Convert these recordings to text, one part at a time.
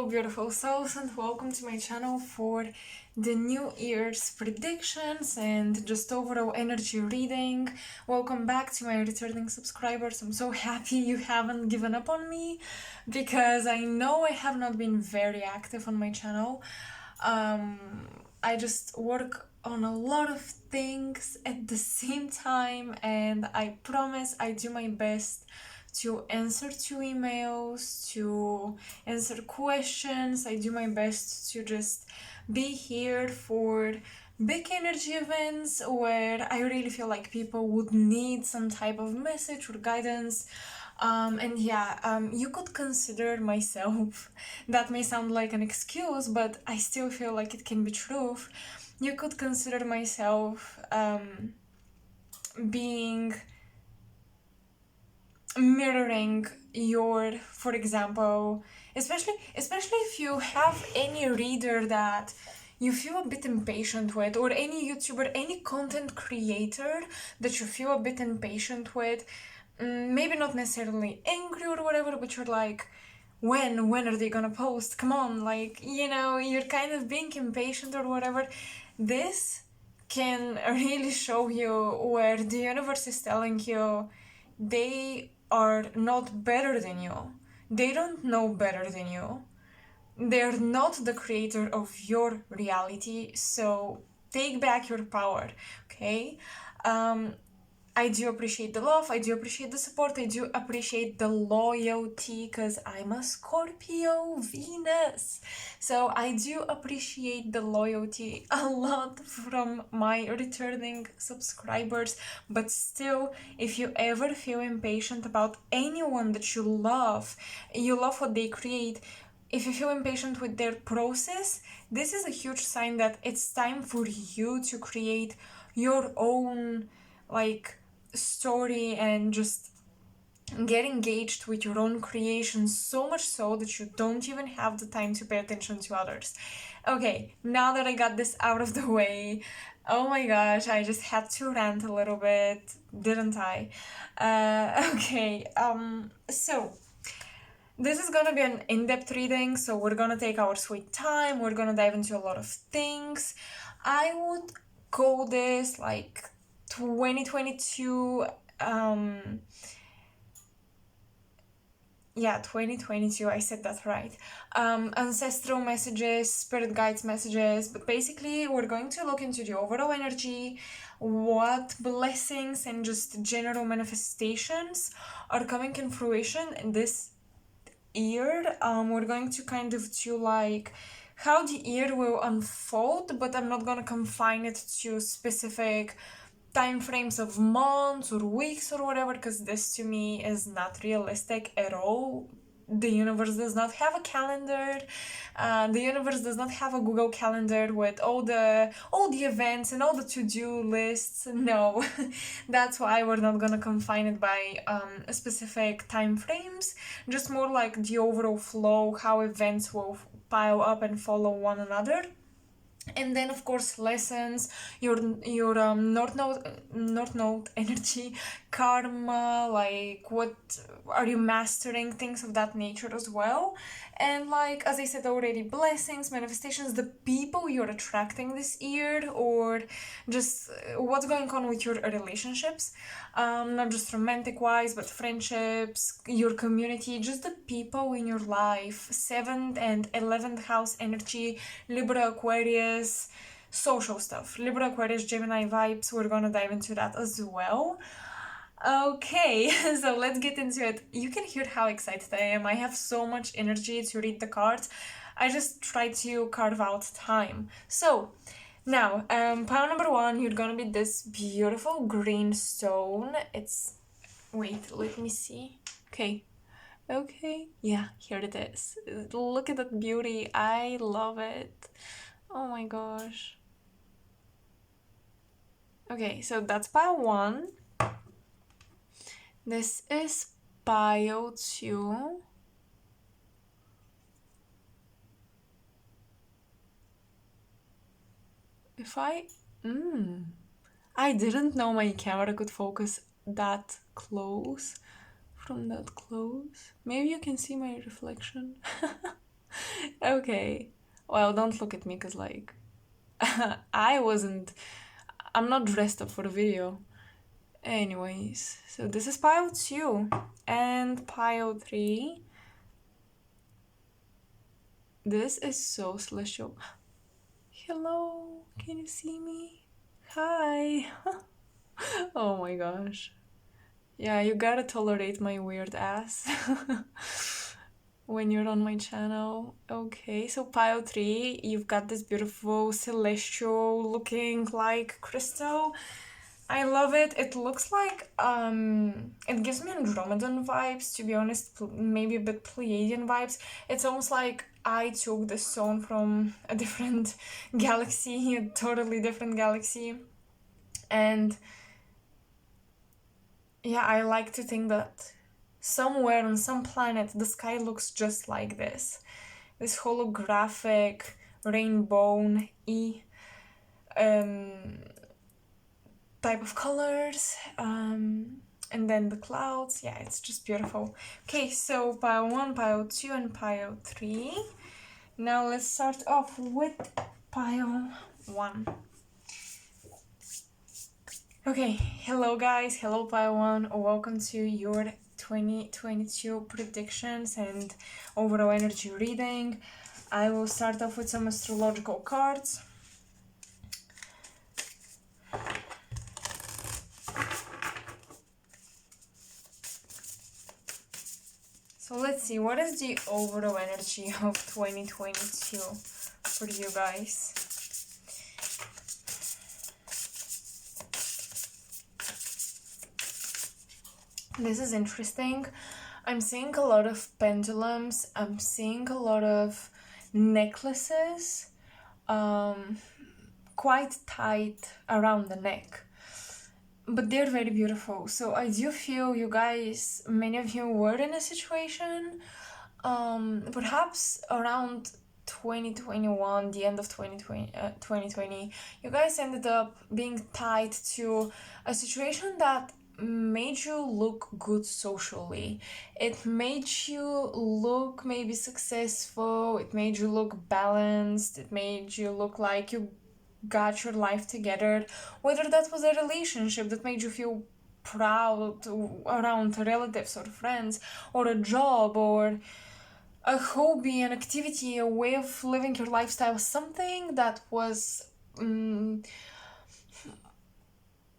Hello beautiful souls and welcome to my channel for the new year's predictions and just overall energy reading. Welcome back to my returning subscribers. I'm so happy you haven't given up on me because I know I have not been very active on my channel. I just work on a lot of things at the same time, and I promise I do my best to answer to emails, to answer questions. I do my best to just be here for big energy events where I really feel like people would need some type of message or guidance. You could consider myself, that may sound like an excuse, but I still feel like it can be truth. You could consider myself being mirroring your, for example, especially if you have any reader that you feel a bit impatient with, or any YouTuber, any content creator that you feel a bit impatient with, maybe not necessarily angry or whatever, but you're like, when are they gonna post? Come on, like, you're kind of being impatient or whatever. This can really show you where the universe is telling you they are not better than you. They don't know better than you. They're not the creator of your reality, so take back your power, okay? I do appreciate the love, I do appreciate the support, I do appreciate the loyalty, because I'm a Scorpio Venus. So I do appreciate the loyalty a lot from my returning subscribers. But still, if you ever feel impatient about anyone that you love what they create, if you feel impatient with their process, this is a huge sign that it's time for you to create your own, like, story and just get engaged with your own creation, so much so that you don't even have the time to pay attention to others. Okay, now that I got this out of the way, oh my gosh, I just had to rant a little bit, didn't I? So this is gonna be an in-depth reading, so we're gonna take our sweet time, we're gonna dive into a lot of things. I would call this like 2022, 2022, I said that right. Ancestral messages, spirit guides messages, but basically we're going to look into the overall energy, what blessings and just general manifestations are coming in fruition in this year. We're going to kind of do like how the year will unfold, but I'm not gonna confine it to specific time frames of months or weeks or whatever, because this to me is not realistic at all. The universe does not have a calendar. The universe does not have a Google Calendar with all the events and all the to-do lists. No, that's why we're not gonna confine it by specific time frames. Just more like the overall flow, how events will pile up and follow one another. And then of course lessons, your north node energy, karma, like what are you mastering, things of that nature as well. And like, as I said already, blessings, manifestations, the people you're attracting this year, or just what's going on with your relationships, not just romantic wise, but friendships, your community, just the people in your life. 7th and 11th house energy, Libra, Aquarius, social stuff, Libra, Aquarius, Gemini vibes. We're gonna dive into that as well. Okay, so let's get into it. You can hear how excited I am. I have so much energy to read the cards. I just try to carve out time. So now, pile number 1, you're gonna be this beautiful green stone. It's, wait, let me see. Okay, yeah, here it is. Look at that beauty. I love it. Oh my gosh. Okay, so that's pile 1. This is pile 2. If I didn't know my camera could focus that close, from that close. Maybe you can see my reflection. Okay. Well, don't look at me because, like, I'm not dressed up for the video. Anyways, so this is pile 2 and pile 3. This is so celestial. Hello, can you see me? Hi. Oh my gosh. Yeah, you gotta tolerate my weird ass when you're on my channel. Okay, so pile 3, you've got this beautiful celestial looking like crystal. I love it. It looks like it gives me Andromedan vibes, to be honest, maybe a bit Pleiadian vibes. It's almost like I took the stone from a different galaxy, a totally different galaxy. And yeah, I like to think that somewhere on some planet the sky looks just like this. This holographic rainbow um type of colors, and then the clouds. Yeah, it's just beautiful. Okay, so pile 1, pile 2, and pile 3. Now let's start off with pile 1. Okay, hello guys, hello pile 1, welcome to your 2022 predictions and overall energy reading. I will start off with some astrological cards. So let's see, what is the overall energy of 2022 for you guys? This is interesting. I'm seeing a lot of pendulums. I'm seeing a lot of necklaces, quite tight around the neck. But they're very beautiful. So I do feel you guys, many of you were in a situation, perhaps around 2021, the end of 2020, you guys ended up being tied to a situation that made you look good socially. It made you look maybe successful, it made you look balanced, it made you look like you got your life together, whether that was a relationship that made you feel proud around relatives or friends, or a job, or a hobby, an activity, a way of living your lifestyle, something that was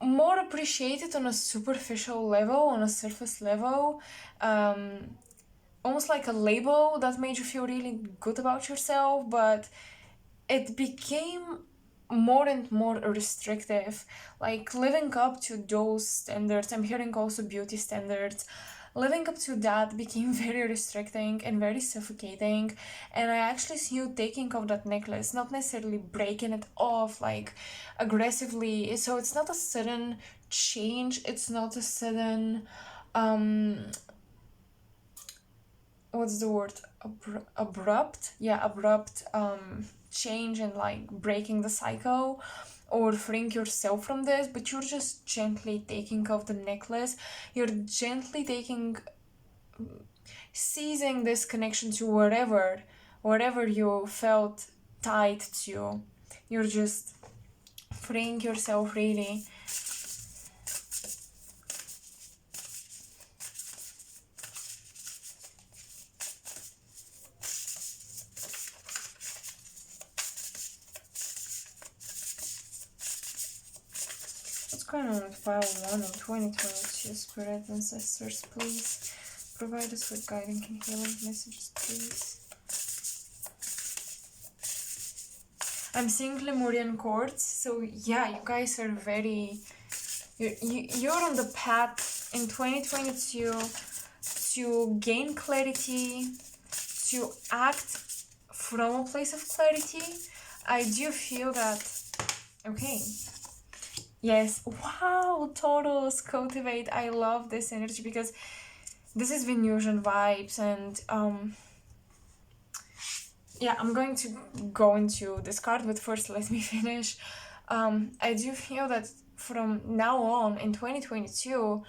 more appreciated on a superficial level, on a surface level, almost like a label that made you feel really good about yourself, but it became more and more restrictive, like living up to those standards. I'm hearing also beauty standards. Living up to that became very restricting and very suffocating, and I actually see you taking off that necklace, not necessarily breaking it off like aggressively. So it's not a sudden change, it's not a sudden what's the word, abrupt, yeah, abrupt change and like breaking the cycle or freeing yourself from this, but you're just gently taking off the necklace. You're gently seizing this connection to wherever you felt tied to. You're just freeing yourself, really. What's going on with pile 1 in 2022? Spirit ancestors, please provide us with guiding and healing messages, please. I'm seeing Lemurian quartz, so yeah, you guys are very... You're on the path in 2022 to gain clarity, to act from a place of clarity. I do feel that... Okay. Yes, wow, Taurus, cultivate. I love this energy because this is Venusian vibes, and yeah, I'm going to go into this card, but first let me finish. I do feel that from now on in 2022,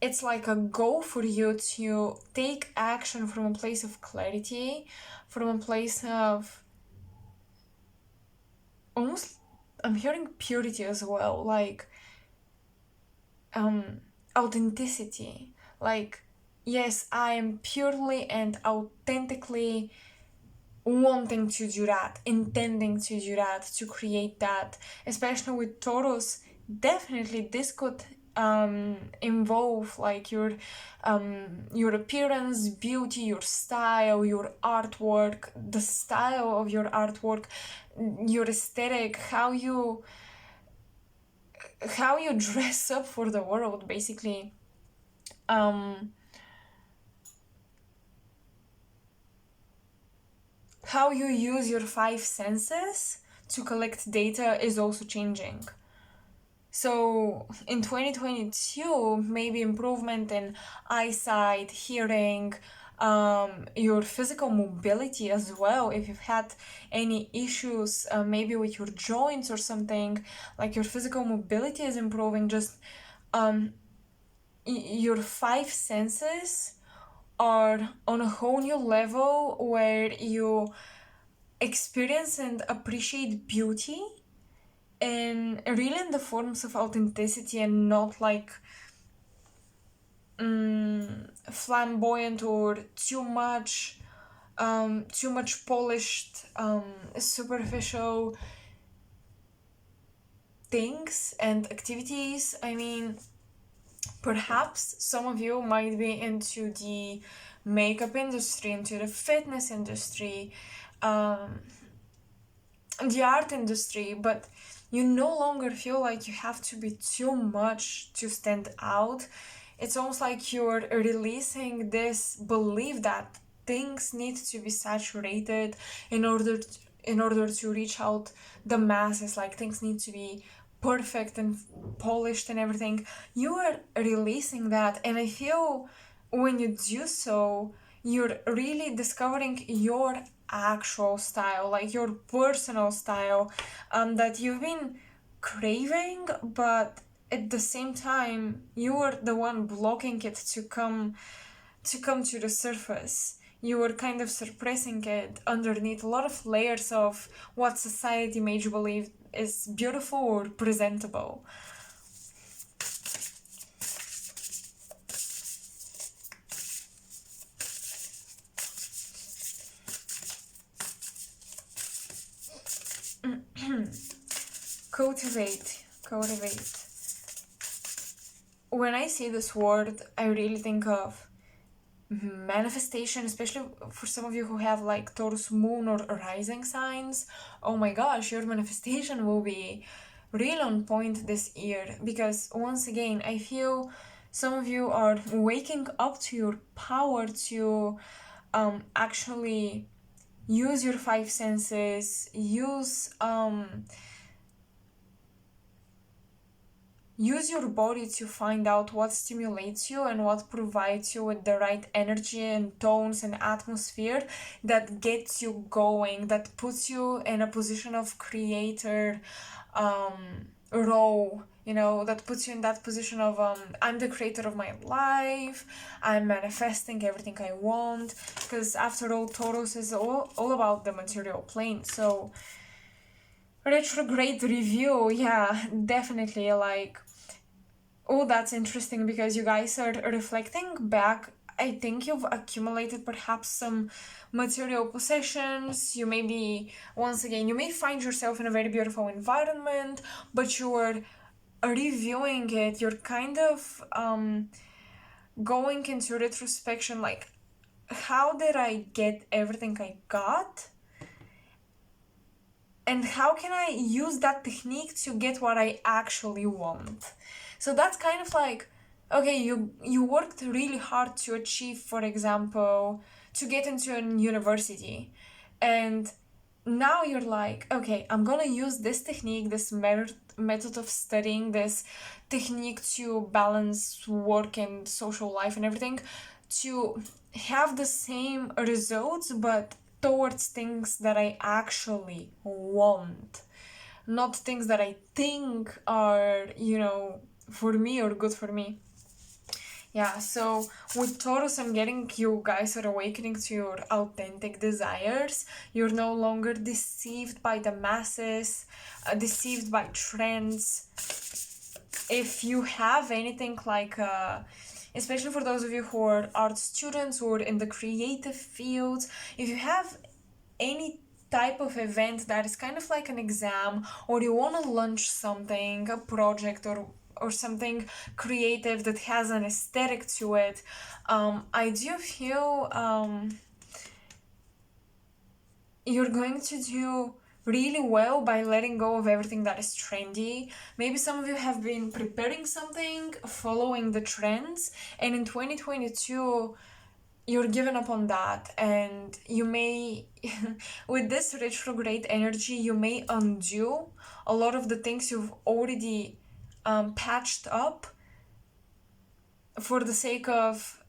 it's like a goal for you to take action from a place of clarity, from a place of almost, I'm hearing purity as well, like um authenticity. Like, yes, I am purely and authentically wanting to do that, intending to do that, to create that. Especially with Taurus, definitely this could involve like your appearance, beauty, your style, your artwork, the style of your artwork, your aesthetic, how you dress up for the world, basically. um how you use your five senses to collect data is also changing. So in 2022, maybe improvement in eyesight, hearing, your physical mobility as well. If you've had any issues, maybe with your joints or something, like your physical mobility is improving, just um, your five senses are on a whole new level where you experience and appreciate beauty and really in the forms of authenticity and not like flamboyant or too much polished, superficial things and activities. I mean, perhaps some of you might be into the makeup industry, into the fitness industry, um, the art industry, but you no longer feel like you have to be too much to stand out. It's almost like you're releasing this belief that things need to be saturated in order to reach out the masses, like things need to be perfect and polished and everything. You are releasing that, and I feel when you do so, you're really discovering your actual style, like your personal style, that you've been craving, but at the same time you were the one blocking it to come to the surface. You were kind of suppressing it underneath a lot of layers of what society made you believe is beautiful or presentable. Cultivate. When I see this word, I really think of manifestation, especially for some of you who have like Taurus moon or rising signs. Oh my gosh, your manifestation will be really on point this year, because once again, I feel some of you are waking up to your power to actually use your five senses, use your body to find out what stimulates you and what provides you with the right energy and tones and atmosphere that gets you going, that puts you in a position of creator role, that puts you in that position of I'm the creator of my life, I'm manifesting everything I want, because after all, Taurus is all about the material plane. So retrograde review, yeah, definitely, like, oh, that's interesting, because you guys are reflecting back. I think you've accumulated perhaps some material possessions. You may be, once again, you may find yourself in a very beautiful environment, but you're reviewing it. You're kind of going into retrospection, like, how did I get everything I got? And how can I use that technique to get what I actually want? So that's kind of like, okay, you worked really hard to achieve, for example, to get into a university, and now you're like, okay, I'm gonna use this technique, this method of studying, this technique to balance work and social life and everything, to have the same results, but towards things that I actually want, not things that I think are, for me or good for me. Yeah, so with Taurus, I'm getting you guys are awakening to your authentic desires. You're no longer deceived by the masses, deceived by trends. If you have anything like, especially for those of you who are art students or in the creative fields, if you have any type of event that is kind of like an exam, or you want to launch something, a project, or something creative that has an aesthetic to it, I do feel you're going to do really well by letting go of everything that is trendy. Maybe some of you have been preparing something, following the trends, and in 2022 you're giving up on that, and you may with this retrograde energy you may undo a lot of the things you've already patched up for the sake of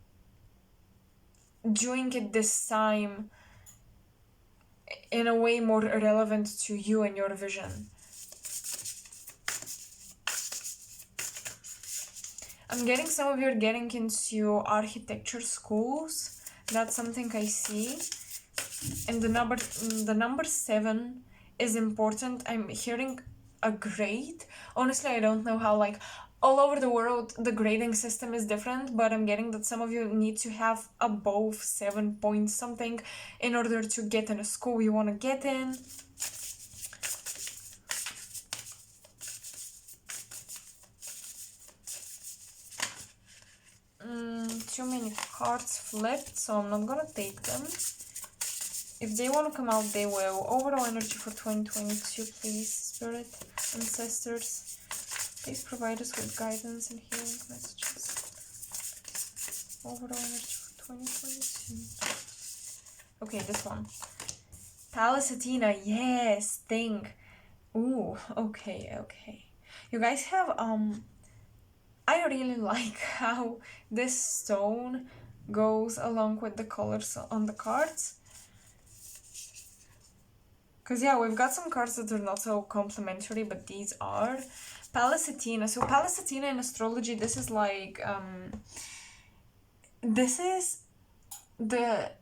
doing it this time in a way more relevant to you and your vision. I'm getting some of you are getting into architecture schools. That's something I see. And the number 7 is important. I'm hearing a grade. Honestly, I don't know how, like, all over the world the grading system is different, but I'm getting that some of you need to have above 7 points something in order to get in a school you want to get in. Too many cards flipped, so I'm not gonna take them. If they want to come out, they will. Overall energy for 2022, please, Spirit, Ancestors, please provide us with guidance and healing messages. Overall energy for 2022. Okay, this one. Pallas Athena, yes, thing. Ooh, okay. You guys have, I really like how this stone goes along with the colors on the cards. Because, yeah, we've got some cards that are not so complimentary, but these are. Pallas Athena. So, Pallas Athena in astrology, this is like, this is the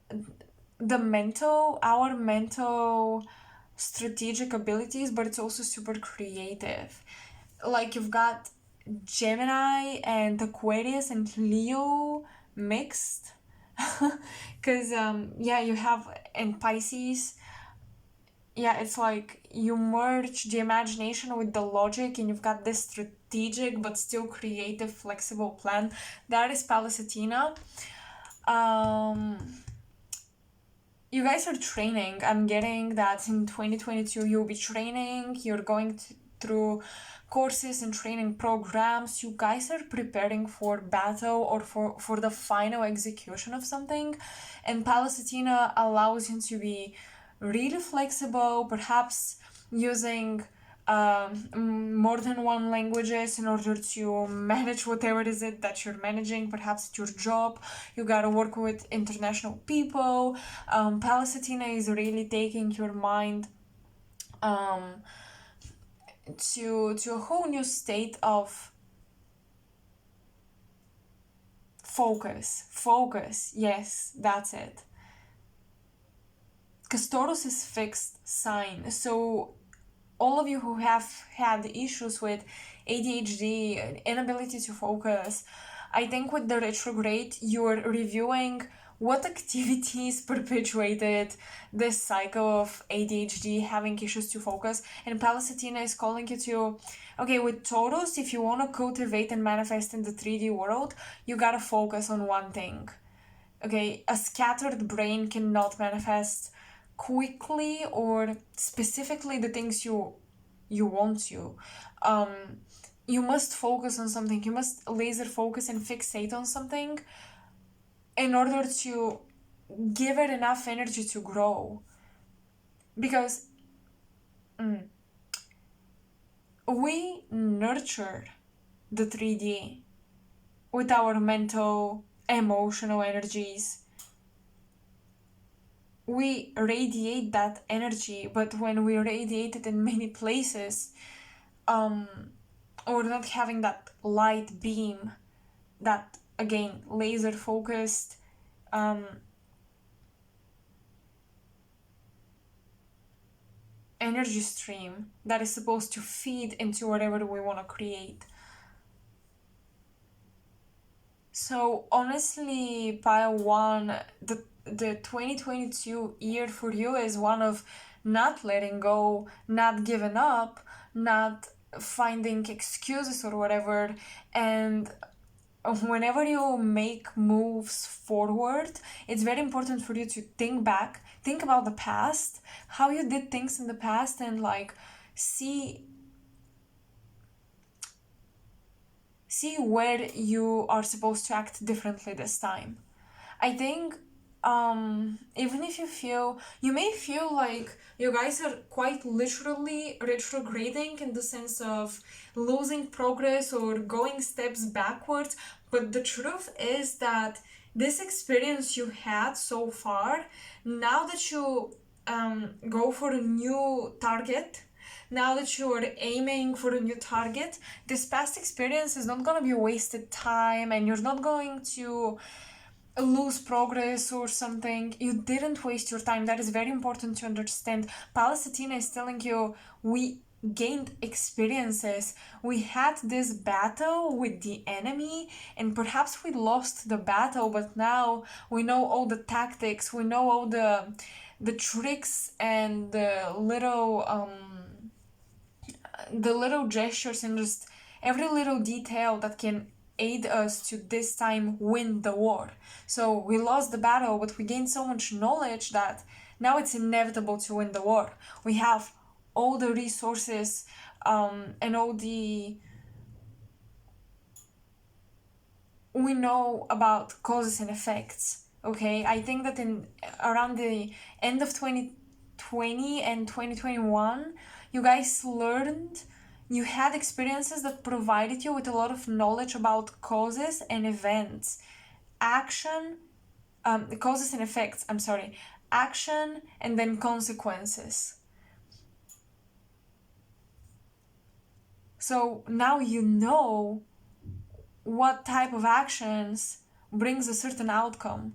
mental, our mental strategic abilities, but it's also super creative. Like, you've got Gemini and Aquarius and Leo mixed. Because, yeah, you have, and Pisces. Yeah, it's like you merge the imagination with the logic, and you've got this strategic but still creative, flexible plan. That is Pallas Athena. You guys are training. I'm getting that in 2022 you'll be training. You're going through courses and training programs. You guys are preparing for battle or for the final execution of something. And Pallas Athena allows you to be really flexible, perhaps using more than one languages in order to manage whatever it is that you're managing. Perhaps at your job you gotta work with international people. Pallas Athena is really taking your mind to a whole new state of focus. Yes, that's it. Because Taurus is fixed sign, so all of you who have had issues with ADHD, inability to focus, I think with the retrograde, you're reviewing what activities perpetuated this cycle of ADHD, having issues to focus. And Pallas Athena is calling you to, okay, with Taurus, if you want to cultivate and manifest in the 3D world, you gotta focus on one thing. Okay, a scattered brain cannot manifest quickly or specifically the things you want to. You must focus on something. You must laser focus and fixate on something in order to give it enough energy to grow. Because we nurture the 3D with our mental, emotional energies. We radiate that energy, but when we radiate it in many places, or not having that light beam, that again, laser focused energy stream that is supposed to feed into whatever we want to create. So honestly, pile one, the 2022 year for you is one of not letting go, not giving up, not finding excuses or whatever. And whenever you make moves forward, it's very important for you to think back, think about the past, how you did things in the past, and like see where you are supposed to act differently this time. I think even if you may feel like you guys are quite literally retrograding in the sense of losing progress or going steps backwards, but the truth is that this experience you had so far, now that you go for a new target, now that you are aiming for a new target, this past experience is not going to be wasted time, and you're not going to lose progress or something. You didn't waste your time. That is very important to understand. Palestina is telling you we gained experiences. We had this battle with the enemy, and perhaps we lost the battle, but now we know all the tactics, we know all the tricks and the little gestures and just every little detail that can aid us to this time win the war. So we lost the battle, but we gained so much knowledge that now it's inevitable to win the war. We have all the resources and all the we know about causes and effects. Okay, I think that in around the end of 2020 and 2021, you guys learned, you had experiences that provided you with a lot of knowledge about causes and events, action, causes and effects, I'm sorry, action and then consequences. So now you know what type of actions brings a certain outcome.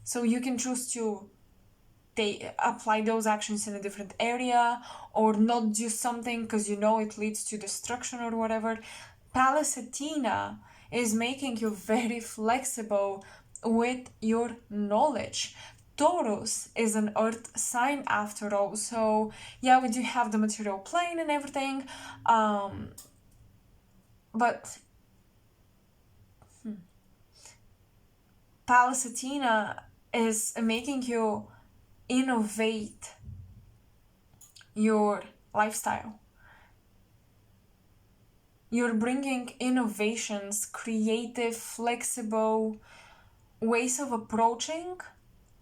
So you can choose to apply those actions in a different area or not do something because you know it leads to destruction or whatever. Palestina is making you very flexible with your knowledge. Taurus is an earth sign after all, so yeah, we do have the material plane and everything, but Palestina is making you innovate your lifestyle. You're bringing innovations, creative, flexible ways of approaching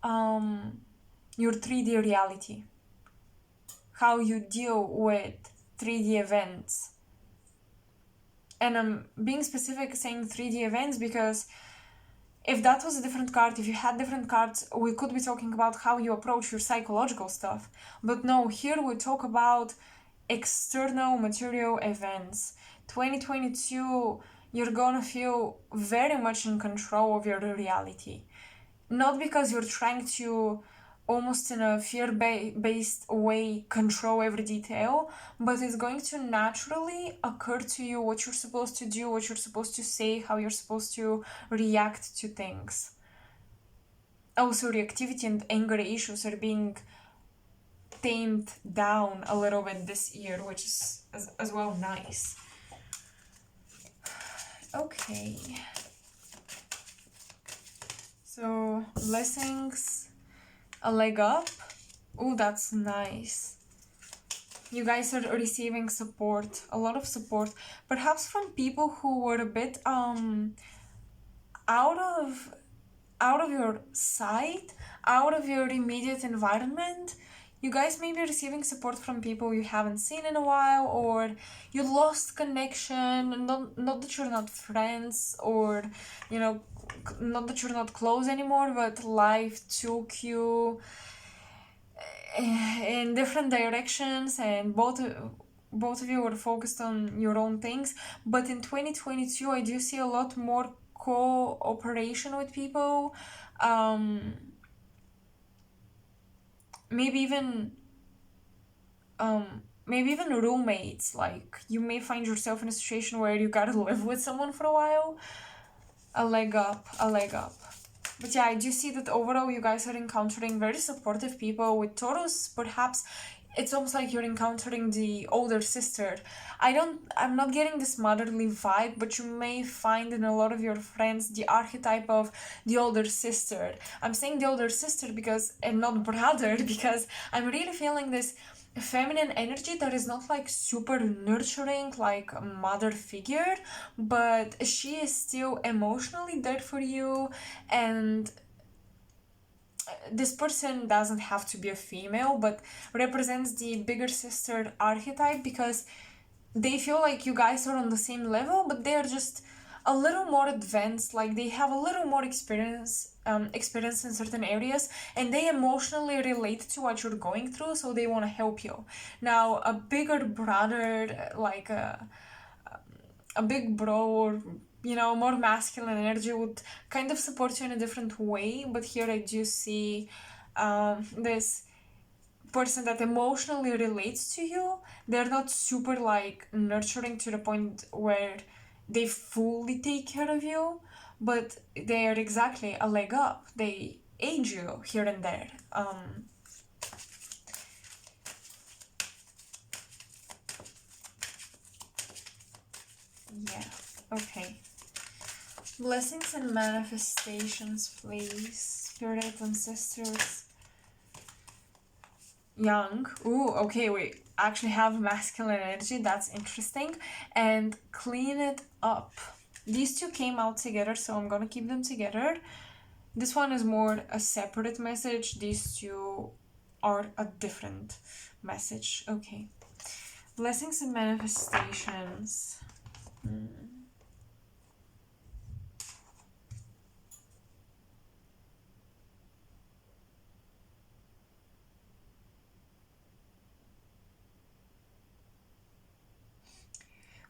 your 3D reality. How you deal with 3D events. And I'm being specific saying 3D events because if that was a different card, if you had different cards, we could be talking about how you approach your psychological stuff. But no, here we talk about external material events. 2022, you're gonna feel very much in control of your reality. Not because you're trying to almost in a fear-based way control every detail, but it's going to naturally occur to you what you're supposed to do, what you're supposed to say, how you're supposed to react to things. Also, reactivity and anger issues are being tamed down a little bit this year, which is as well nice. Okay. So, blessings, a leg up. Oh, that's nice. You guys are receiving support, a lot of support, perhaps from people who were a bit out of your sight, out of your immediate environment. You guys may be receiving support from people you haven't seen in a while, or you lost connection. Not that you're not friends, or not that you're not close anymore, but life took you in different directions, and both of you were focused on your own things. But in 2022, I do see a lot more cooperation with people, um, maybe even maybe even roommates. Like you may find yourself in a situation where you gotta live with someone for a while. A leg up, a leg up. But yeah, I do see that overall you guys are encountering very supportive people. With Taurus, perhaps it's almost like you're encountering the older sister. I'm not getting this motherly vibe, but you may find in a lot of your friends the archetype of the older sister. I'm saying the older sister because, and not brother, because I'm really feeling this feminine energy that is not like super nurturing like a mother figure, but she is still emotionally there for you. And this person doesn't have to be a female, but represents the bigger sister archetype, because they feel like you guys are on the same level, but they are just a little more advanced. Like they have a little more experience in certain areas, and they emotionally relate to what you're going through, so they want to help you. Now, a bigger brother, like a big bro, or more masculine energy, would kind of support you in a different way. But here I do see this person that emotionally relates to you. They're not super like nurturing to the point where they fully take care of you, but they are exactly a leg up. They aid you here and there. Yeah, okay. Blessings and manifestations, please. Spirit ancestors. Young. Ooh, okay, we actually have masculine energy. That's interesting. And clean it up. These two came out together, so I'm gonna keep them together. This one is more a separate message. These two are a different message. Okay. Blessings and manifestations.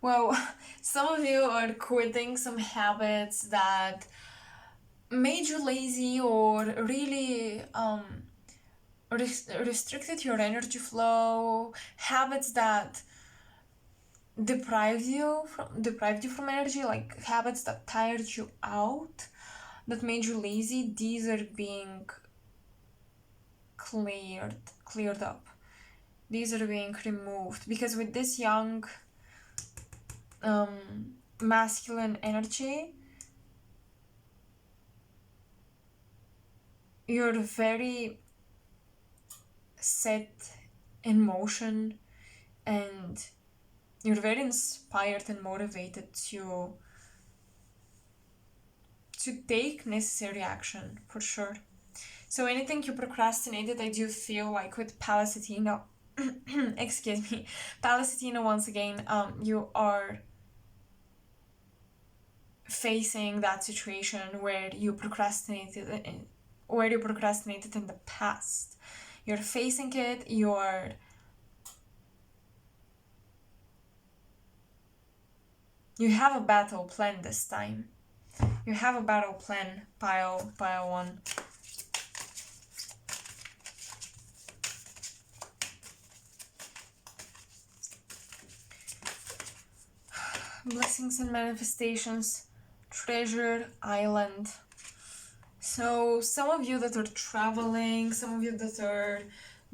Well, some of you are quitting some habits that made you lazy, or really restricted your energy flow, habits that deprived you from energy, like habits that tired you out, that made you lazy. These are being cleared up. These are being removed, because with this young masculine energy, you're very set in motion, and you're very inspired and motivated to take necessary action, for sure. So anything you procrastinated, I do feel like with Palacetino, excuse me, Palacetino, once again, you are facing that situation where you procrastinated in the past. You're facing it. You have a battle plan this time. You have a battle plan, pile one. Blessings and manifestations. Treasure Island. So some of you that are traveling, some of you that are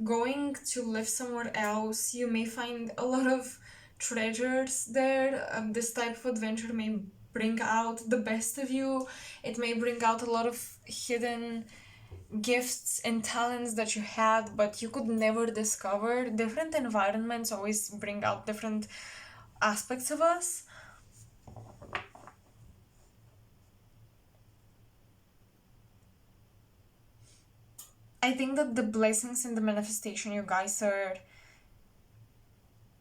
going to live somewhere else, you may find a lot of treasures there. This type of adventure may bring out the best of you. It may bring out a lot of hidden gifts and talents that you had, but you could never discover. Different environments always bring out different aspects of us. I think that the blessings and the manifestation you guys are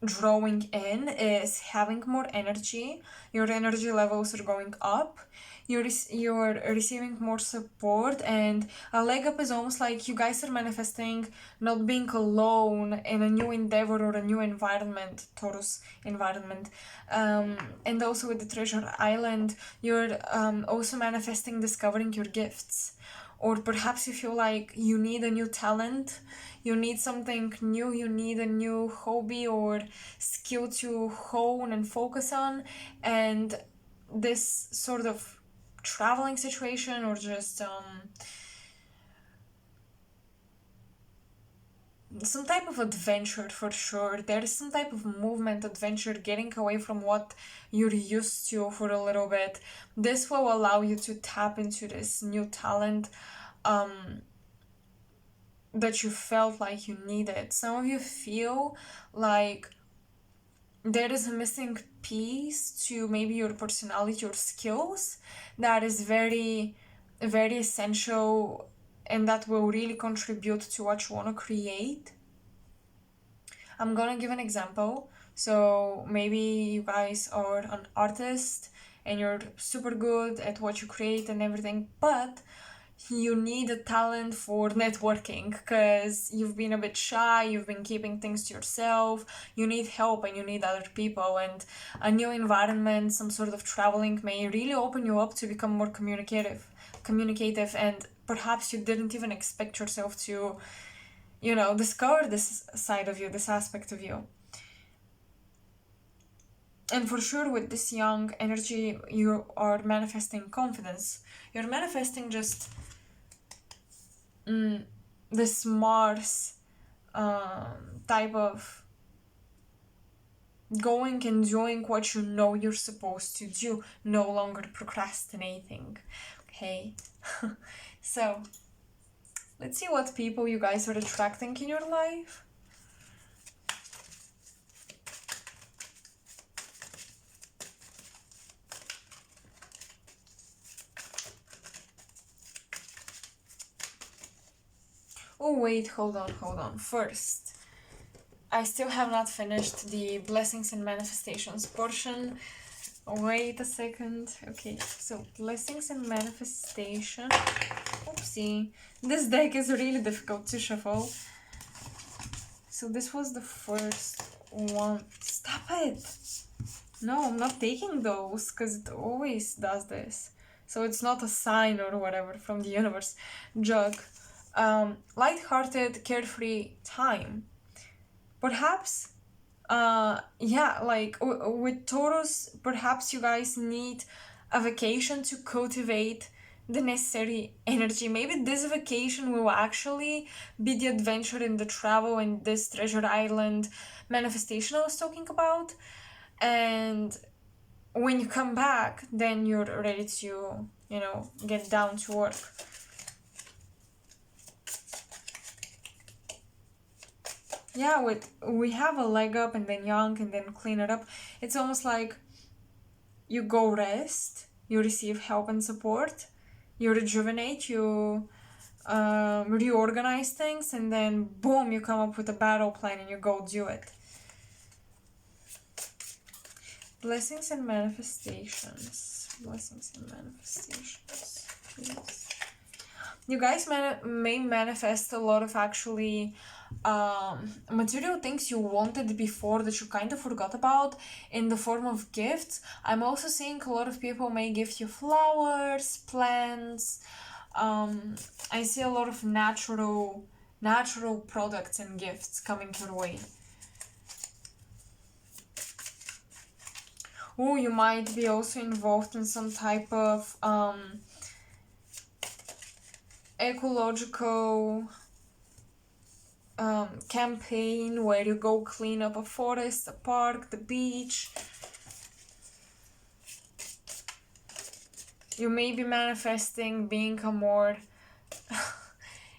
drawing in is having more energy. Your energy levels are going up. You're receiving more support, and a leg up is almost like you guys are manifesting not being alone in a new endeavor or a new environment, Taurus environment. And also with the Treasure Island, you're also manifesting discovering your gifts. Or perhaps you feel like you need a new talent, you need something new, you need a new hobby or skill to hone and focus on, and this sort of traveling situation or just some type of adventure for sure. There is some type of movement, adventure, getting away from what you're used to for a little bit. This will allow you to tap into this new talent that you felt like you needed. Some of you feel like there is a missing piece to maybe your personality or skills that is very, very essential and that will really contribute to what you want to create. I'm gonna give an example. So maybe you guys are an artist and you're super good at what you create and everything, but you need a talent for networking because you've been a bit shy, you've been keeping things to yourself, you need help and you need other people, and a new environment, some sort of traveling may really open you up to become more communicative, and perhaps you didn't even expect yourself to, discover this side of you, this aspect of you. And for sure, with this young energy, you are manifesting confidence. You're manifesting just this Mars type of going and doing what you know you're supposed to do, no longer procrastinating. Okay, so let's see what people you guys are attracting in your life. Oh wait, hold on. First, I still have not finished the blessings and manifestations portion. Wait a second. Okay, so blessings and manifestation. Oopsie. This deck is really difficult to shuffle. So this was the first one. Stop it! No, I'm not taking those because it always does this. So it's not a sign or whatever from the universe. Jug. Light-hearted, carefree time. Perhaps, with Taurus, perhaps you guys need a vacation to cultivate the necessary energy. Maybe this vacation will actually be the adventure and the travel and this treasure island manifestation I was talking about. And when you come back, then you're ready to, get down to work. Yeah, we have a leg up and then young and then clean it up. It's almost like you go rest, you receive help and support, you rejuvenate, you reorganize things, and then boom, you come up with a battle plan and you go do it. Blessings and manifestations. Blessings and manifestations, please. You guys may manifest a lot of actually material things you wanted before that you kind of forgot about in the form of gifts. I'm also seeing a lot of people may gift you flowers, plants. I see a lot of natural products and gifts coming your way. Oh, you might be also involved in some type of ecological campaign where you go clean up a forest, a park, the beach. You may be manifesting being a more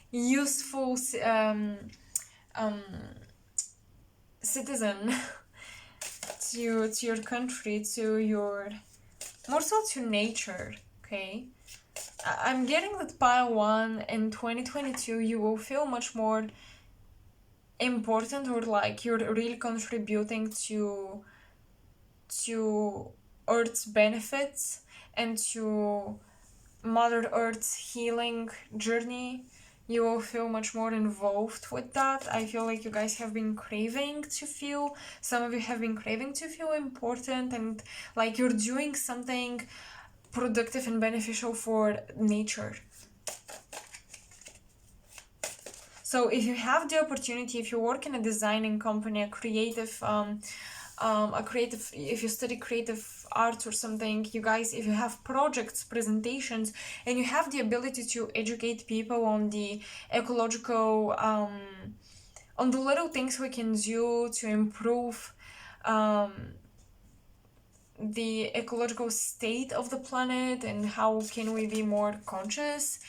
useful citizen to your country, to your, more so to nature, okay? I'm getting that pile 1 in 2022 you will feel much more important, or like you're really contributing to Earth's benefits and to Mother Earth's healing journey, you will feel much more involved with that. I feel like you guys have been craving to feel, some of you have been craving to feel important, and like you're doing something productive and beneficial for nature. So if you have the opportunity, if you work in a designing company, if you study creative arts or something, you guys, if you have projects, presentations, and you have the ability to educate people on the ecological, on the little things we can do to improve the ecological state of the planet and how can we be more conscious,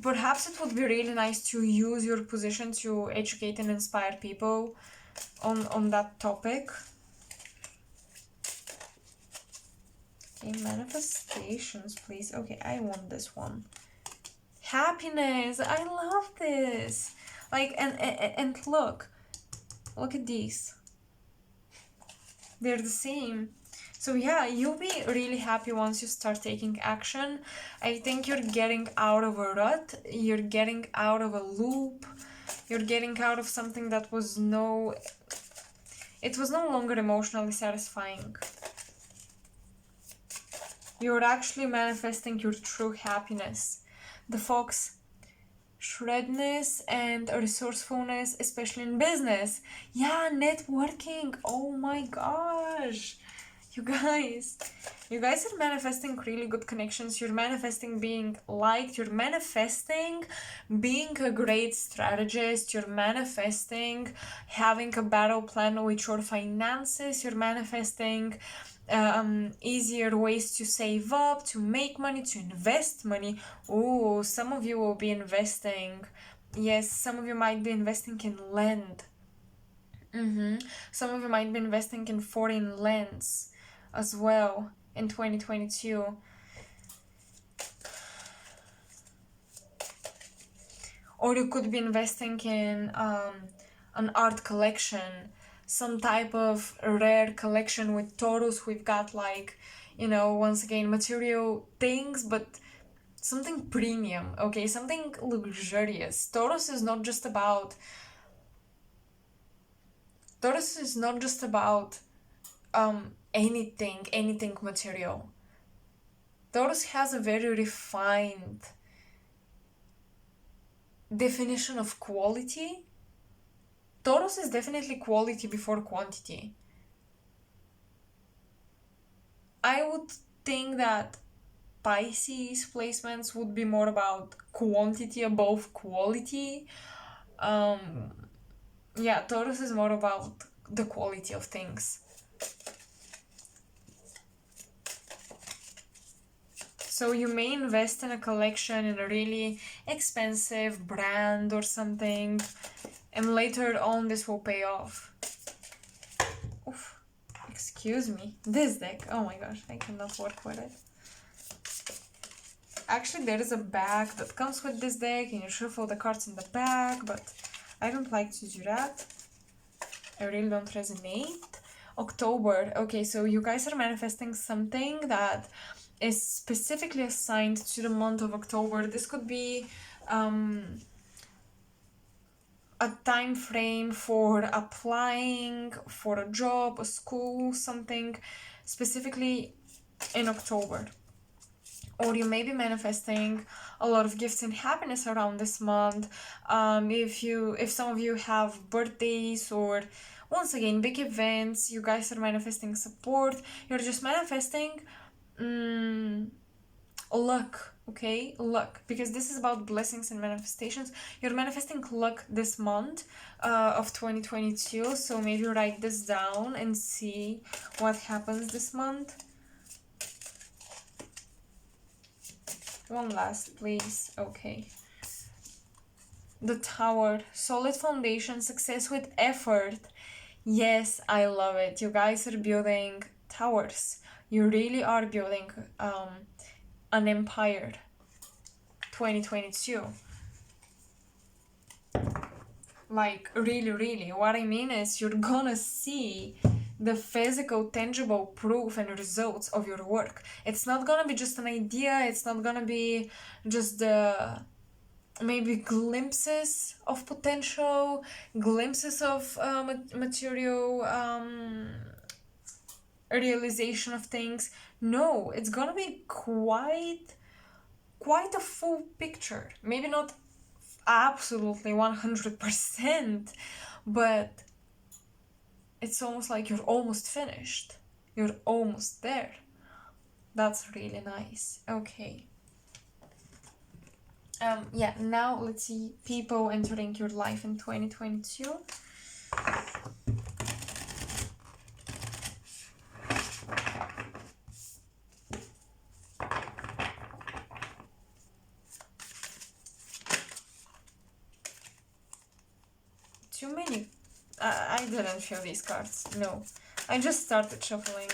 perhaps it would be really nice to use your position to educate and inspire people on that topic. Okay, manifestations, please. Okay, I want this one. Happiness. I love this. Like, and look at these. They're the same. So yeah, you'll be really happy once you start taking action. I think you're getting out of a rut. You're getting out of a loop. You're getting out of something that was it was no longer emotionally satisfying. You're actually manifesting your true happiness. The fox, shredness and resourcefulness, especially in business. Yeah, networking. Oh my gosh. You guys are manifesting really good connections. You're manifesting being liked. You're manifesting being a great strategist. You're manifesting having a battle plan with your finances. You're manifesting easier ways to save up, to make money, to invest money. Oh, some of you will be investing. Yes, some of you might be investing in land. Some of you might be investing in foreign lands as well in 2022. Or you could be investing in an art collection, some type of rare collection. With Taurus, we've got like, once again, material things, but something premium, okay? Something luxurious. Taurus is not just about anything material. Taurus has a very refined definition of quality. Taurus is definitely quality before quantity. I would think that Pisces placements would be more about quantity above quality. Yeah, Taurus is more about the quality of things. So you may invest in a collection in a really expensive brand or something, and later on this will pay off. Oof, excuse me. This deck, oh my gosh, I cannot work with it. Actually, there is a bag that comes with this deck, and you shuffle the cards in the bag, but I don't like to do that. I really don't resonate. October. Okay, so you guys are manifesting something that is specifically assigned to the month of October. This could be a time frame for applying for a job, a school, something specifically in October. Or you may be manifesting a lot of gifts and happiness around this month. If some of you have birthdays or, once again, big events, you guys are manifesting support. You're just manifesting luck, okay? Luck, because this is about blessings and manifestations. You're manifesting luck this month of 2022, so maybe write this down and see what happens this month. One last, please. Okay. The Tower. Solid foundation, success with effort. Yes, I love it. You guys are building towers. You really are building an empire. 2022. Like, really, really. What I mean is, you're gonna see the physical, tangible proof and results of your work. It's not gonna be just an idea, it's not gonna be just the maybe glimpses of potential, glimpses of material realization of things. No, it's gonna be quite a full picture. Maybe not absolutely 100%, but it's almost like you're almost finished. You're almost there. That's really nice. Okay. Yeah, now let's see people entering your life in 2022. Too many. I didn't feel these cards. No. I just started shuffling.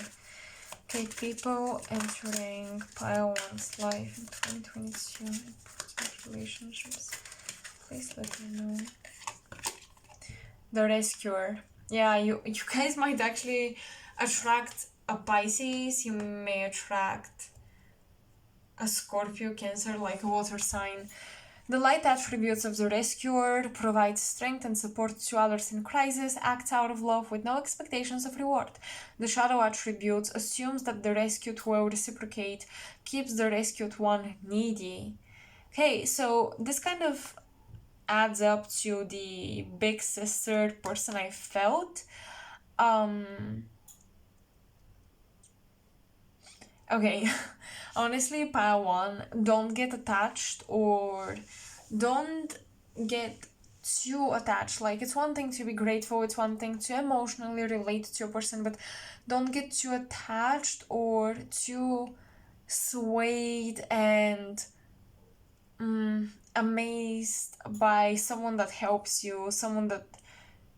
Okay, people entering pile one's life in 2022. Important relationships. Please let me know. The rescuer. Yeah, you guys might actually attract a Pisces. You may attract a Scorpio, Cancer, like a water sign. The light attributes of the rescuer provide strength and support to others in crisis, acts out of love with no expectations of reward. The shadow attributes assumes that the rescued will reciprocate, keeps the rescued one needy. Okay, so this kind of adds up to the big sister person I felt. Okay, honestly, pile one, don't get attached or don't get too attached. Like, it's one thing to be grateful, it's one thing to emotionally relate to a person, but don't get too attached or too swayed and amazed by someone that helps you, someone that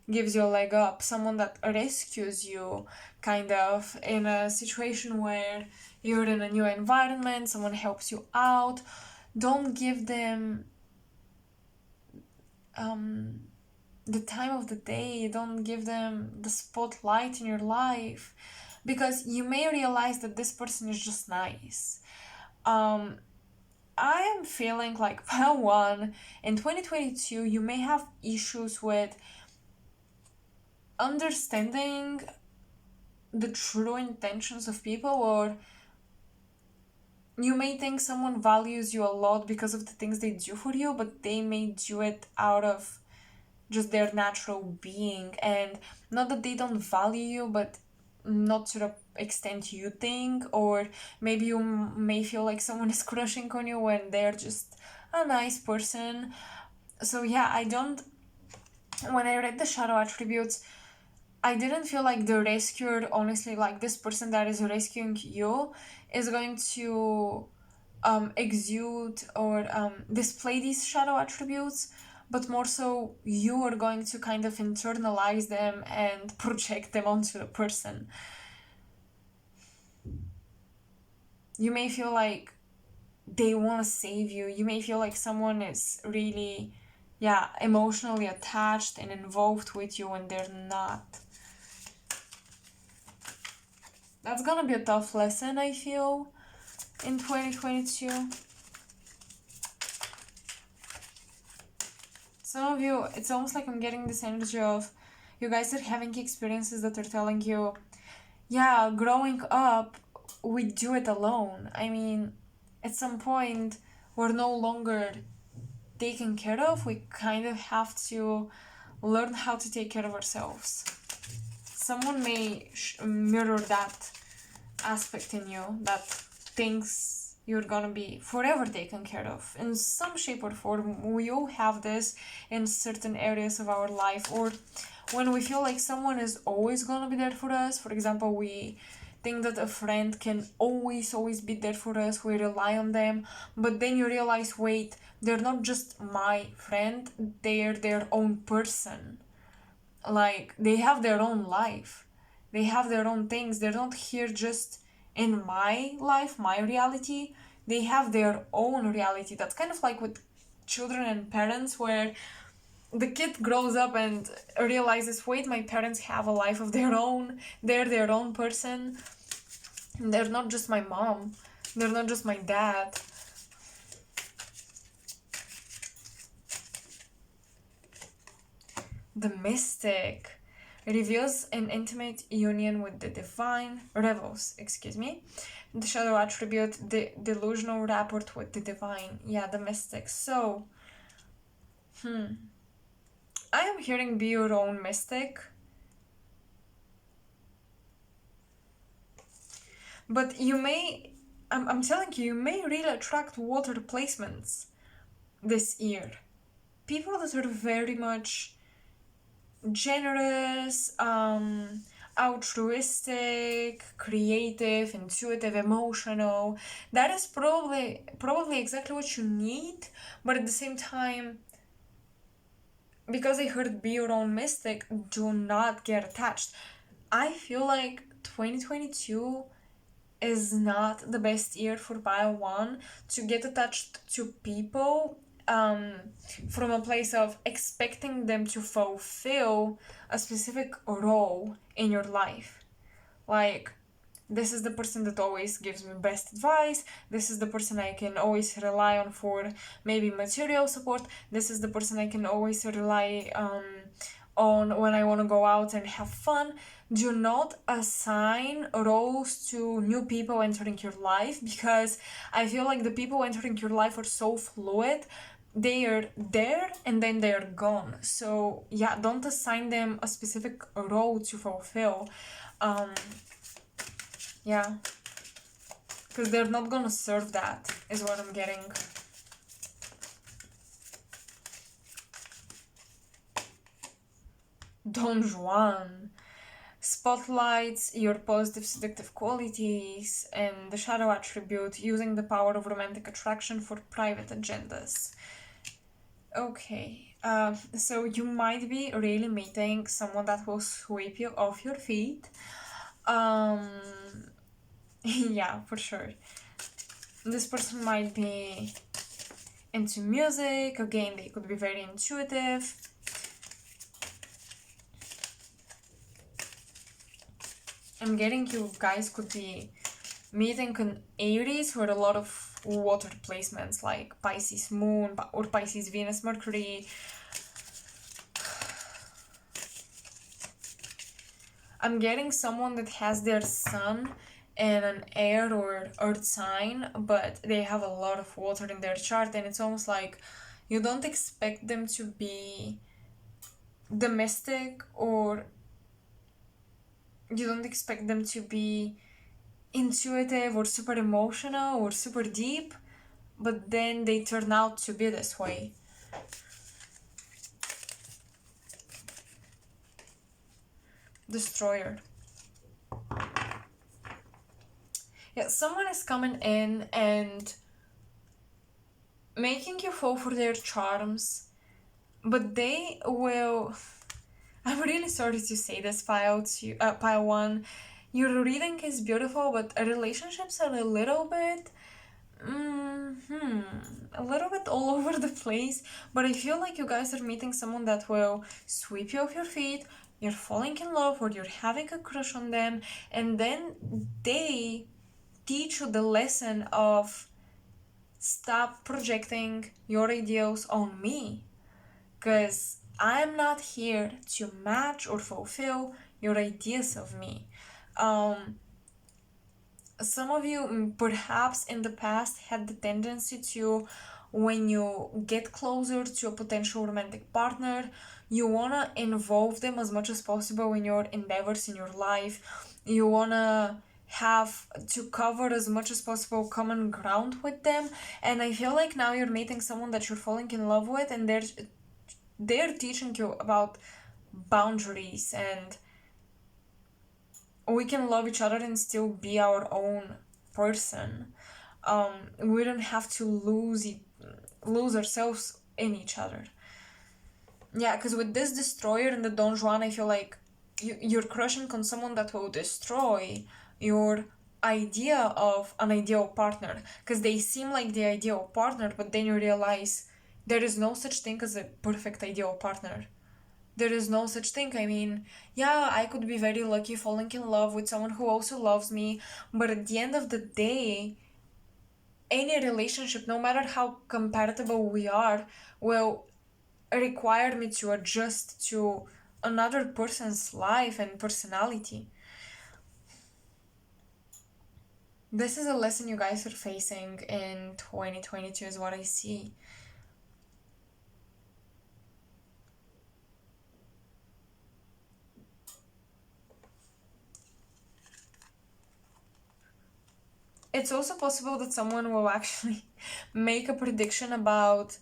gives you a leg up, someone that rescues you, kind of, in a situation where you're in a new environment, someone helps you out. Don't give them the time of the day, don't give them the spotlight in your life, because you may realize that this person is just nice. I am feeling like, pile one, in 2022, you may have issues with understanding the true intentions of people, or you may think someone values you a lot because of the things they do for you, but they may do it out of just their natural being, and not that they don't value you, but not to the extent you think. Or maybe you may feel like someone is crushing on you when they're just a nice person. So yeah, when I read the shadow attributes, I didn't feel like the rescuer, honestly, like this person that is rescuing you is going to exude or display these shadow attributes, but more so you are going to kind of internalize them and project them onto the person. You may feel like they want to save you. You may feel like someone is really, yeah, emotionally attached and involved with you when they're not. That's gonna be a tough lesson, I feel, in 2022. Some of you, it's almost like I'm getting this energy of you guys are having experiences that are telling you, yeah, growing up, we do it alone. I mean, at some point, we're no longer taken care of. We kind of have to learn how to take care of ourselves. Someone may mirror that aspect in you, that thinks you're gonna be forever taken care of in some shape or form. We all have this in certain areas of our life, or when we feel like someone is always gonna be there for us. For example, we think that a friend can always be there for us, we rely on them, but then you realize, wait, they're not just my friend, they're their own person. Like, they have their own life, they have their own things, they're not here just in my life, my reality, they have their own reality. That's kind of like with children and parents, where the kid grows up and realizes, wait, my parents have a life of their own, they're their own person, they're not just my mom, they're not just my dad. The mystic reveals an intimate union with the divine, revels, excuse me. The shadow attribute, the delusional rapport with the divine. Yeah, the mystic. So, I am hearing be your own mystic. But you may, I'm telling you, you may really attract water placements this year. People that are very much generous, altruistic, creative, intuitive, emotional. That is probably exactly what you need, but at the same time, because I heard be your own mystic, do not get attached. I feel like 2022 is not the best year for pile 1 to get attached to people from a place of expecting them to fulfill a specific role in your life. Like, this is the person that always gives me best advice, this is the person I can always rely on for maybe material support, this is the person I can always rely on when I want to go out and have fun. Do not assign roles to new people entering your life, because I feel like the people entering your life are so fluid. They are there and then they are gone. So yeah, don't assign them a specific role to fulfill. Yeah, because they're not gonna serve that, is what I'm getting. Don Juan spotlights your positive seductive qualities and the shadow attribute, using the power of romantic attraction for private agendas. Okay, so you might be really meeting someone that will sweep you off your feet. Yeah, for sure. This person might be into music. Again, they could be very intuitive. I'm getting you guys could be meeting an Aries with a lot of water placements, like Pisces Moon or Pisces Venus Mercury. I'm getting someone that has their sun in an air or earth sign, but they have a lot of water in their chart, and it's almost like you don't expect them to be domestic, or you don't expect them to be intuitive or super emotional or super deep, but then they turn out to be this way. Destroyer. Yeah, someone is coming in and making you fall for their charms, but they will. I'm really sorry to say this, pile 1. Your reading is beautiful, but relationships are a little bit all over the place. But I feel like you guys are meeting someone that will sweep you off your feet, you're falling in love or you're having a crush on them, and then they teach you the lesson of stop projecting your ideals on me, because I'm not here to match or fulfill your ideas of me. Some of you perhaps in the past had the tendency to, when you get closer to a potential romantic partner, you want to involve them as much as possible in your endeavors in your life. You want to have to cover as much as possible common ground with them, and I feel like now you're meeting someone that you're falling in love with, and they're teaching you about boundaries, and we can love each other and still be our own person. We don't have to lose ourselves in each other. Yeah, because with this destroyer and the Don Juan, I feel like you're crushing on someone that will destroy your idea of an ideal partner, because they seem like the ideal partner, but then you realize There is no such thing as a perfect ideal partner. There is no such thing. I mean, yeah, I could be very lucky falling in love with someone who also loves me, but at the end of the day, any relationship, no matter how compatible we are, will require me to adjust to another person's life and personality. This is a lesson you guys are facing in 2022, is what I see. It's also possible that someone will actually make a prediction about,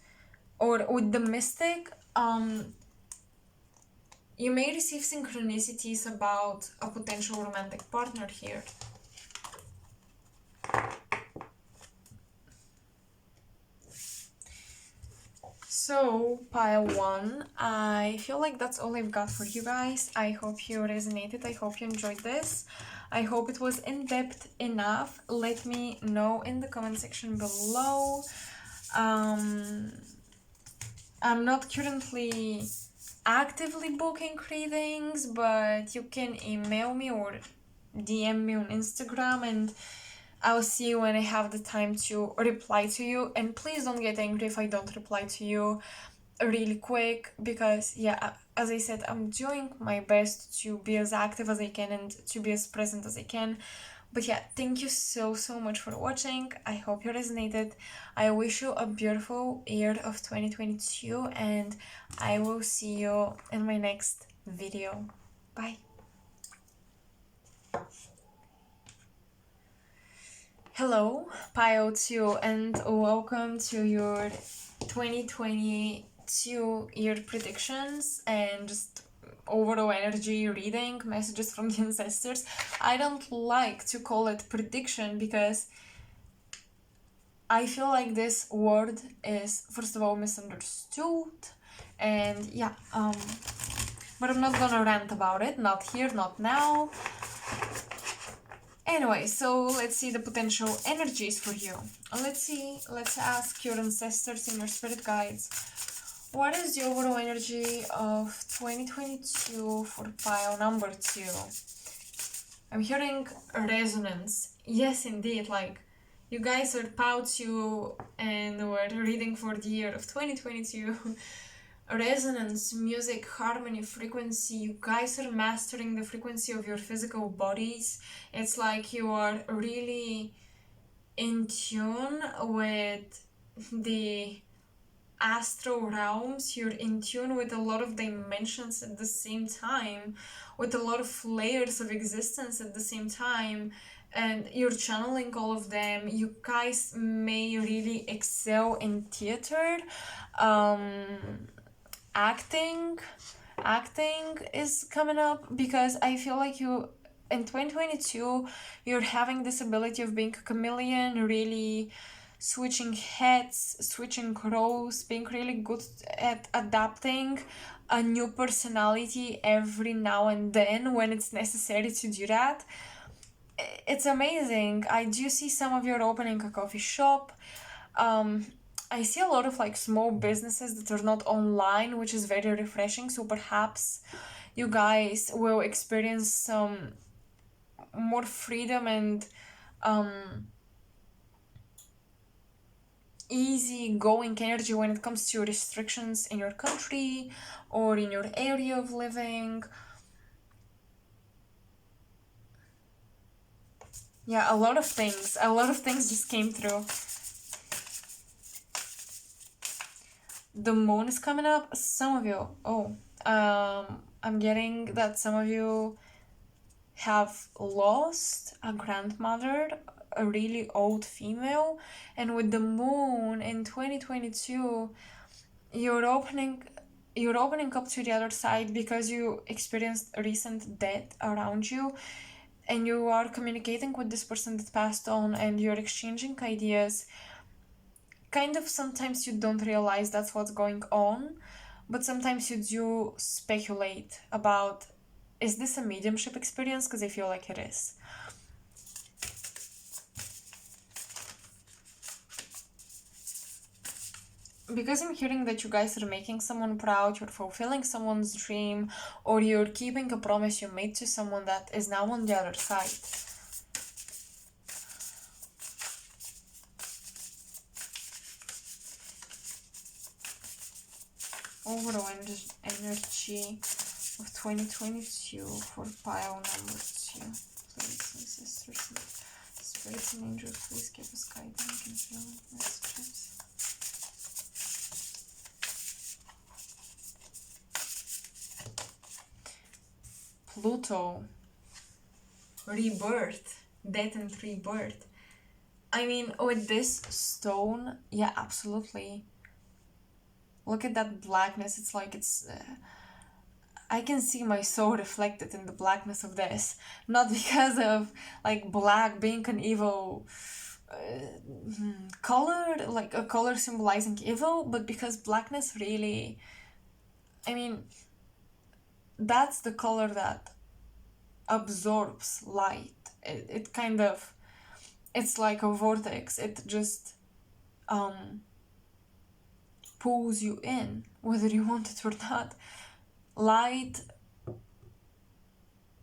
or with the mystic, you may receive synchronicities about a potential romantic partner here. So, pile one, I feel like that's all I've got for you guys. I hope you resonated. I hope you enjoyed this. I hope it was in-depth enough. Let me know in the comment section below. I'm not currently actively booking readings, but you can email me or DM me on Instagram, and I'll see you when I have the time to reply to you. And please don't get angry if I don't reply to you really quick, because yeah, as I said, I'm doing my best to be as active as I can and to be as present as I can. But yeah, thank you so much for watching. I hope you resonated. I wish you a beautiful year of 2022, and I will see you in my next video. Bye. Hello, Pile 2, and welcome to your 2022 year predictions and just overall energy reading, messages from the ancestors. I don't like to call it prediction because I feel like this word is, first of all, misunderstood, and yeah, but I'm not gonna rant about it, not here, not now. Anyway, so let's see the potential energies for you. Let's ask your ancestors and your spirit guides. What is the overall energy of 2022 for pile number 2? I'm hearing resonance. Yes, indeed, like, you guys are pile 2 and we're reading for the year of 2022. Resonance, music, harmony, frequency. You guys are mastering the frequency of your physical bodies. It's like you are really in tune with the astral realms. You're in tune with a lot of dimensions at the same time, with a lot of layers of existence at the same time, and you're channeling all of them. You guys may really excel in theater. Acting is coming up, because I feel like you in 2022 you're having this ability of being a chameleon, really switching heads, switching roles, being really good at adapting a new personality every now and then when it's necessary to do that. It's amazing. I do see some of you are opening a coffee shop. I see a lot of like small businesses that are not online, which is very refreshing. So perhaps you guys will experience some more freedom and easy going energy when it comes to restrictions in your country or in your area of living. Yeah, a lot of things just came through. The moon is coming up. Some of you, I'm getting that some of you have lost a grandmother, a really old female, and with the moon in 2022, you're opening up to the other side because you experienced a recent death around you, and you are communicating with this person that passed on, and you're exchanging ideas. Kind of sometimes you don't realize that's what's going on, but sometimes you do speculate about, is this a mediumship experience? Because I feel like it is. because I'm hearing that you guys are making someone proud, you're fulfilling someone's dream, or you're keeping a promise you made to someone that is now on the other side. Overall energy of 2022 for pile number 2. Please, ancestors and spirits and angels, please give us guidance and healing messages. Pluto, rebirth, death and rebirth. I mean, with this stone, yeah, absolutely. Look at that blackness. It's like it's... I can see my soul reflected in the blackness of this. Not because of, like, black being an evil color, like a color symbolizing evil, but because blackness really... I mean, that's the color that absorbs light. It kind of... It's like a vortex. It just pulls you in, whether you want it or not. Light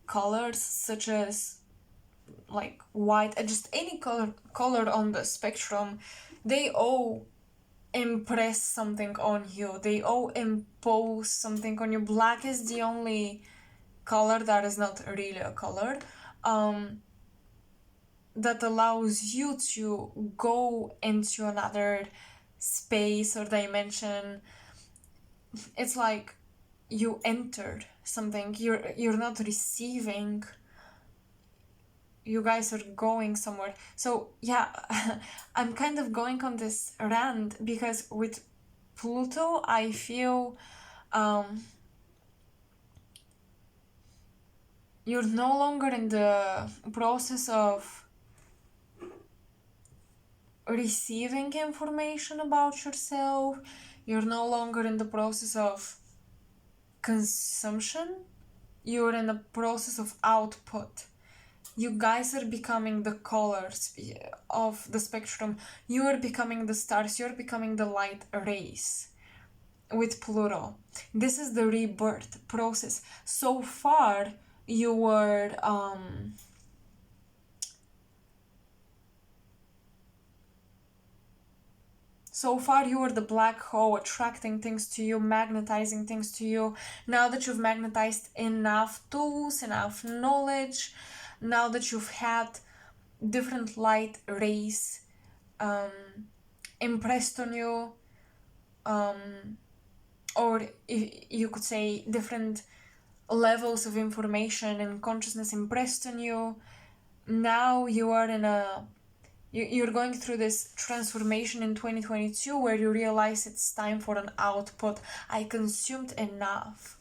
colors such as like white, just any color on the spectrum, they all impress something on you. They all impose something on you. Black is the only color that is not really a color, that allows you to go into another space or dimension. It's like you entered something. You're not receiving. You guys are going somewhere. So yeah, I'm kind of going on this rant because with Pluto, I feel you're no longer in the process of receiving information about yourself. You're no longer in the process of consumption. You're in the process of output. You guys are becoming the colors of the spectrum. You are becoming the stars. You're becoming the light rays with Pluto. This is the rebirth process. So far, you were the black hole, attracting things to you, magnetizing things to you. Now that you've magnetized enough tools, enough knowledge, now that you've had different light rays impressed on you, or you could say different levels of information and consciousness impressed on you, now you are in a... You're going through this transformation in 2022 where you realize it's time for an output. I consumed enough.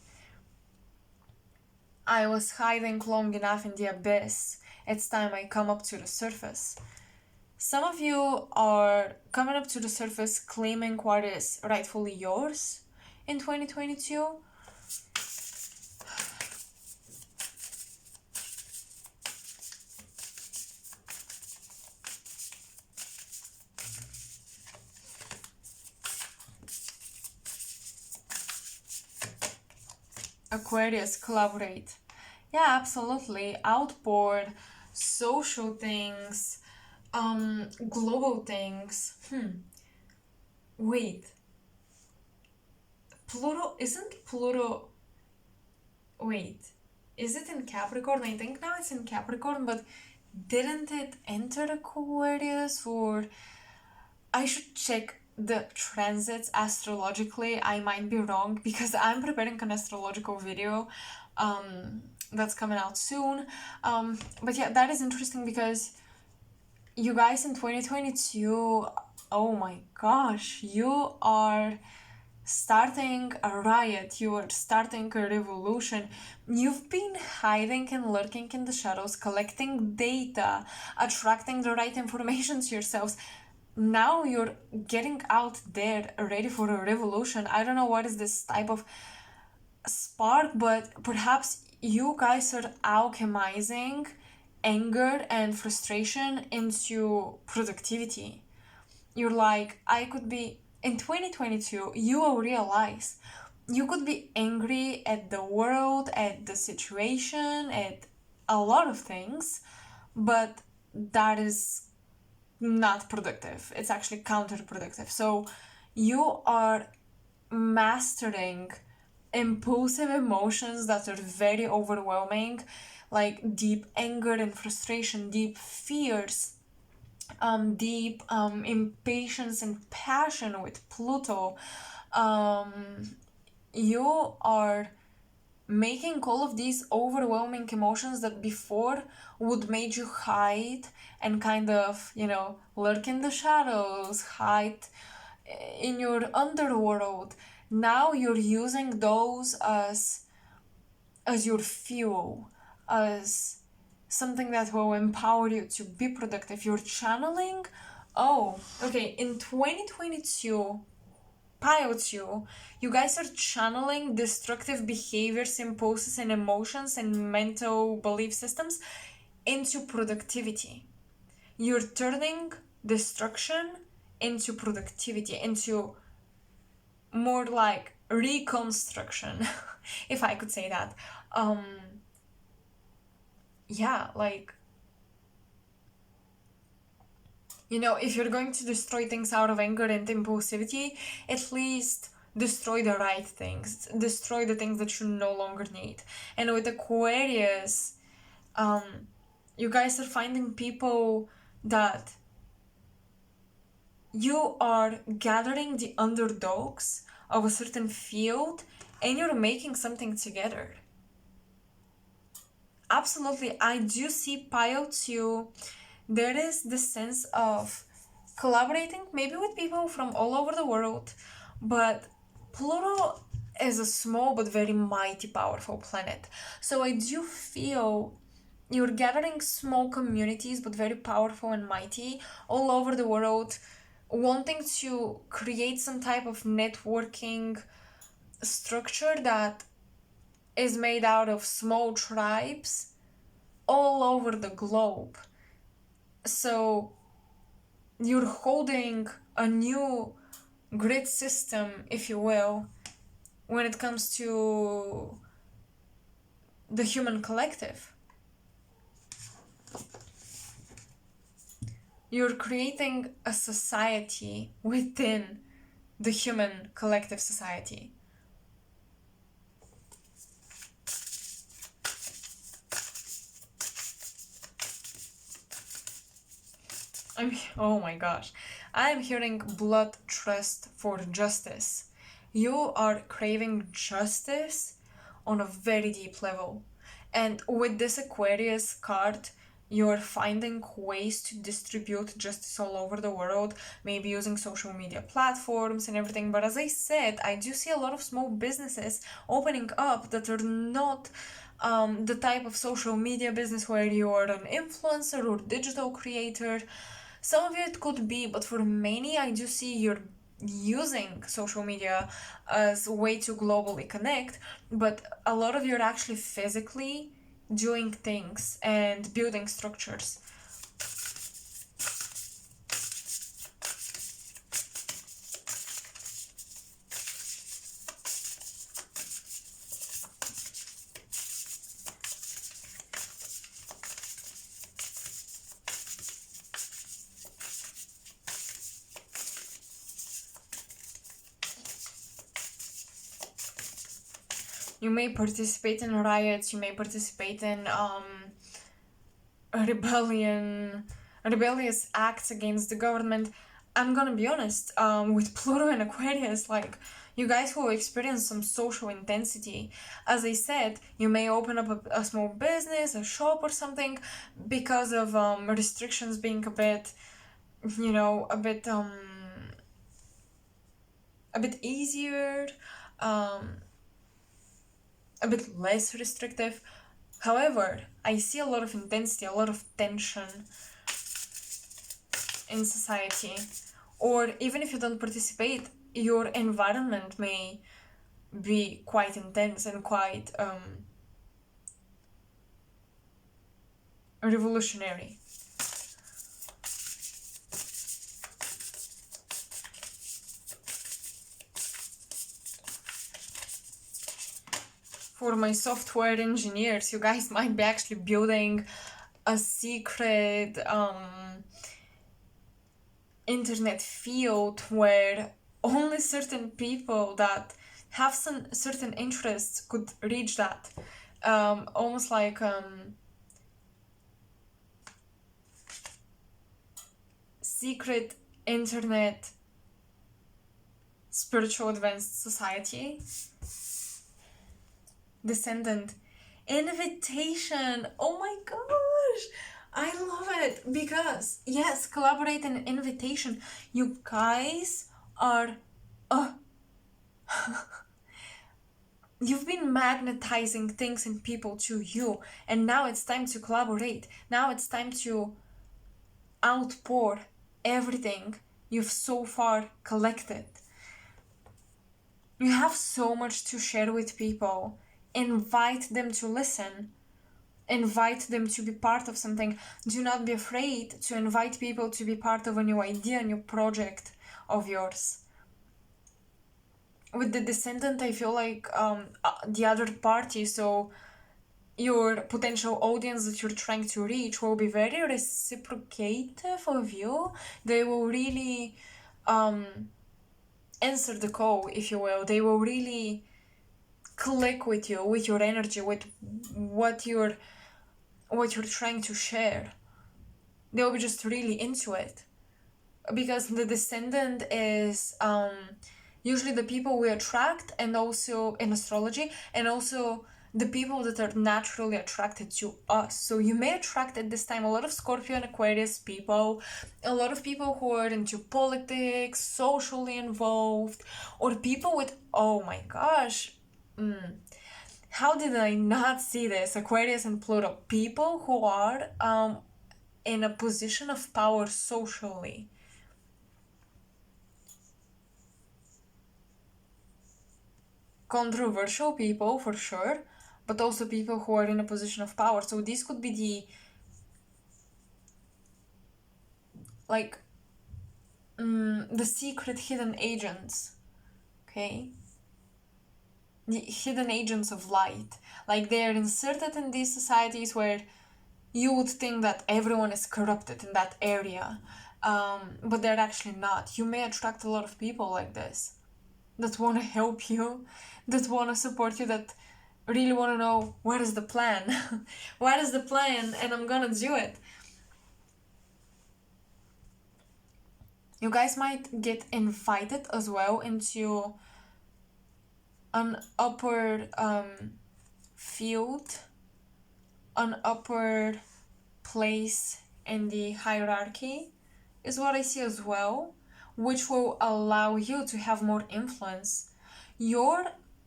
I was hiding long enough in the abyss. It's time I come up to the surface. Some of you are coming up to the surface claiming what is rightfully yours in 2022. Aquarius, collaborate. Yeah, absolutely. Outboard, social things, global things. Wait. Pluto, isn't Pluto... Wait. Is it in Capricorn? I think now it's in Capricorn, but didn't it enter Aquarius? Or I should check the transits astrologically. I might be wrong because I'm preparing an astrological video that's coming out soon. But yeah, that is interesting because you guys in 2022, oh my gosh, you are starting a riot, you are starting a revolution. You've been hiding and lurking in the shadows, collecting data, attracting the right information to yourselves. Now you're getting out there ready for a revolution. I don't know what is this type of spark, but perhaps you guys are alchemizing anger and frustration into productivity. You're like, I could be in 2022, you will realize you could be angry at the world, at the situation, at a lot of things, but that is not productive. It's actually counterproductive. So you are mastering impulsive emotions that are very overwhelming, like deep anger and frustration, deep fears, deep impatience and passion with Pluto. You are making all of these overwhelming emotions that before would made you hide and kind of, lurk in the shadows, hide in your underworld. Now you're using those as your fuel, as something that will empower you to be productive. You're channeling. Oh, okay. In 2022, pilots you guys are channeling destructive behaviors, impulses, and emotions and mental belief systems into productivity. You're turning destruction into productivity, into more like reconstruction, if I could say that. Yeah, like, if you're going to destroy things out of anger and impulsivity, at least destroy the right things, destroy the things that you no longer need. And with Aquarius, you guys are finding people that you are gathering the underdogs of a certain field and you're making something together. Absolutely, I do see Pio too. There is this sense of collaborating, maybe with people from all over the world, but Pluto is a small but very mighty, powerful planet. So I do feel you're gathering small communities but very powerful and mighty all over the world, wanting to create some type of networking structure that is made out of small tribes all over the globe. So you're holding a new grid system, if you will, when it comes to the human collective. You're creating a society within the human collective society. Oh my gosh. I'm hearing blood trust for justice. You are craving justice on a very deep level. And with this Aquarius card, you're finding ways to distribute justice all over the world, maybe using social media platforms and everything. But as I said, I do see a lot of small businesses opening up that are not the type of social media business where you are an influencer or digital creator. Some of it could be, but for many, I do see you're using social media as a way to globally connect, but a lot of you are actually physically doing things and building structures. You may participate in riots, you may participate in rebellious acts against the government. I'm gonna be honest, with Pluto and Aquarius, like, you guys will experience some social intensity. As I said, you may open up a small business, a shop or something, because of restrictions being a bit, a bit easier, a bit less restrictive. However, I see a lot of intensity, a lot of tension in society. Or even if you don't participate, your environment may be quite intense and quite revolutionary. For my software engineers, you guys might be actually building a secret internet field where only certain people that have some certain interests could reach that. Almost like secret internet spiritual advanced society. Descendant invitation. Oh my gosh, I love it because yes, collaborate and invitation. You guys are you've been magnetizing things and people to you, and now it's time to collaborate. Now it's time to outpour everything you've so far collected. You have so much to share with people. Invite them to listen. Invite them to be part of something. Do not be afraid to invite people to be part of a new idea, a new project of yours. With the descendant, I feel like the other party, so your potential audience that you're trying to reach, will be very reciprocative of you. They will really answer the call, if you will. They will really click with you, with your energy, with what you're trying to share. They'll be just really into it. Because the descendant is usually the people we attract, and also in astrology, and also the people that are naturally attracted to us. So you may attract at this time a lot of Scorpio and Aquarius people, a lot of people who are into politics, socially involved, or people with, oh my gosh, how did I not see this? Aquarius and Pluto, people who are in a position of power socially. Controversial people for sure, but also people who are in a position of power. So these could be the secret hidden agents, okay? The hidden agents of light. Like they're inserted in these societies where you would think that everyone is corrupted in that area, but they're actually not. You may attract a lot of people like this that want to help you, that want to support you, that really want to know what is the plan. What is the plan, and I'm gonna do it. You guys might get invited as well into an upward field, an upward place in the hierarchy, is what I see as well, which will allow you to have more influence. Your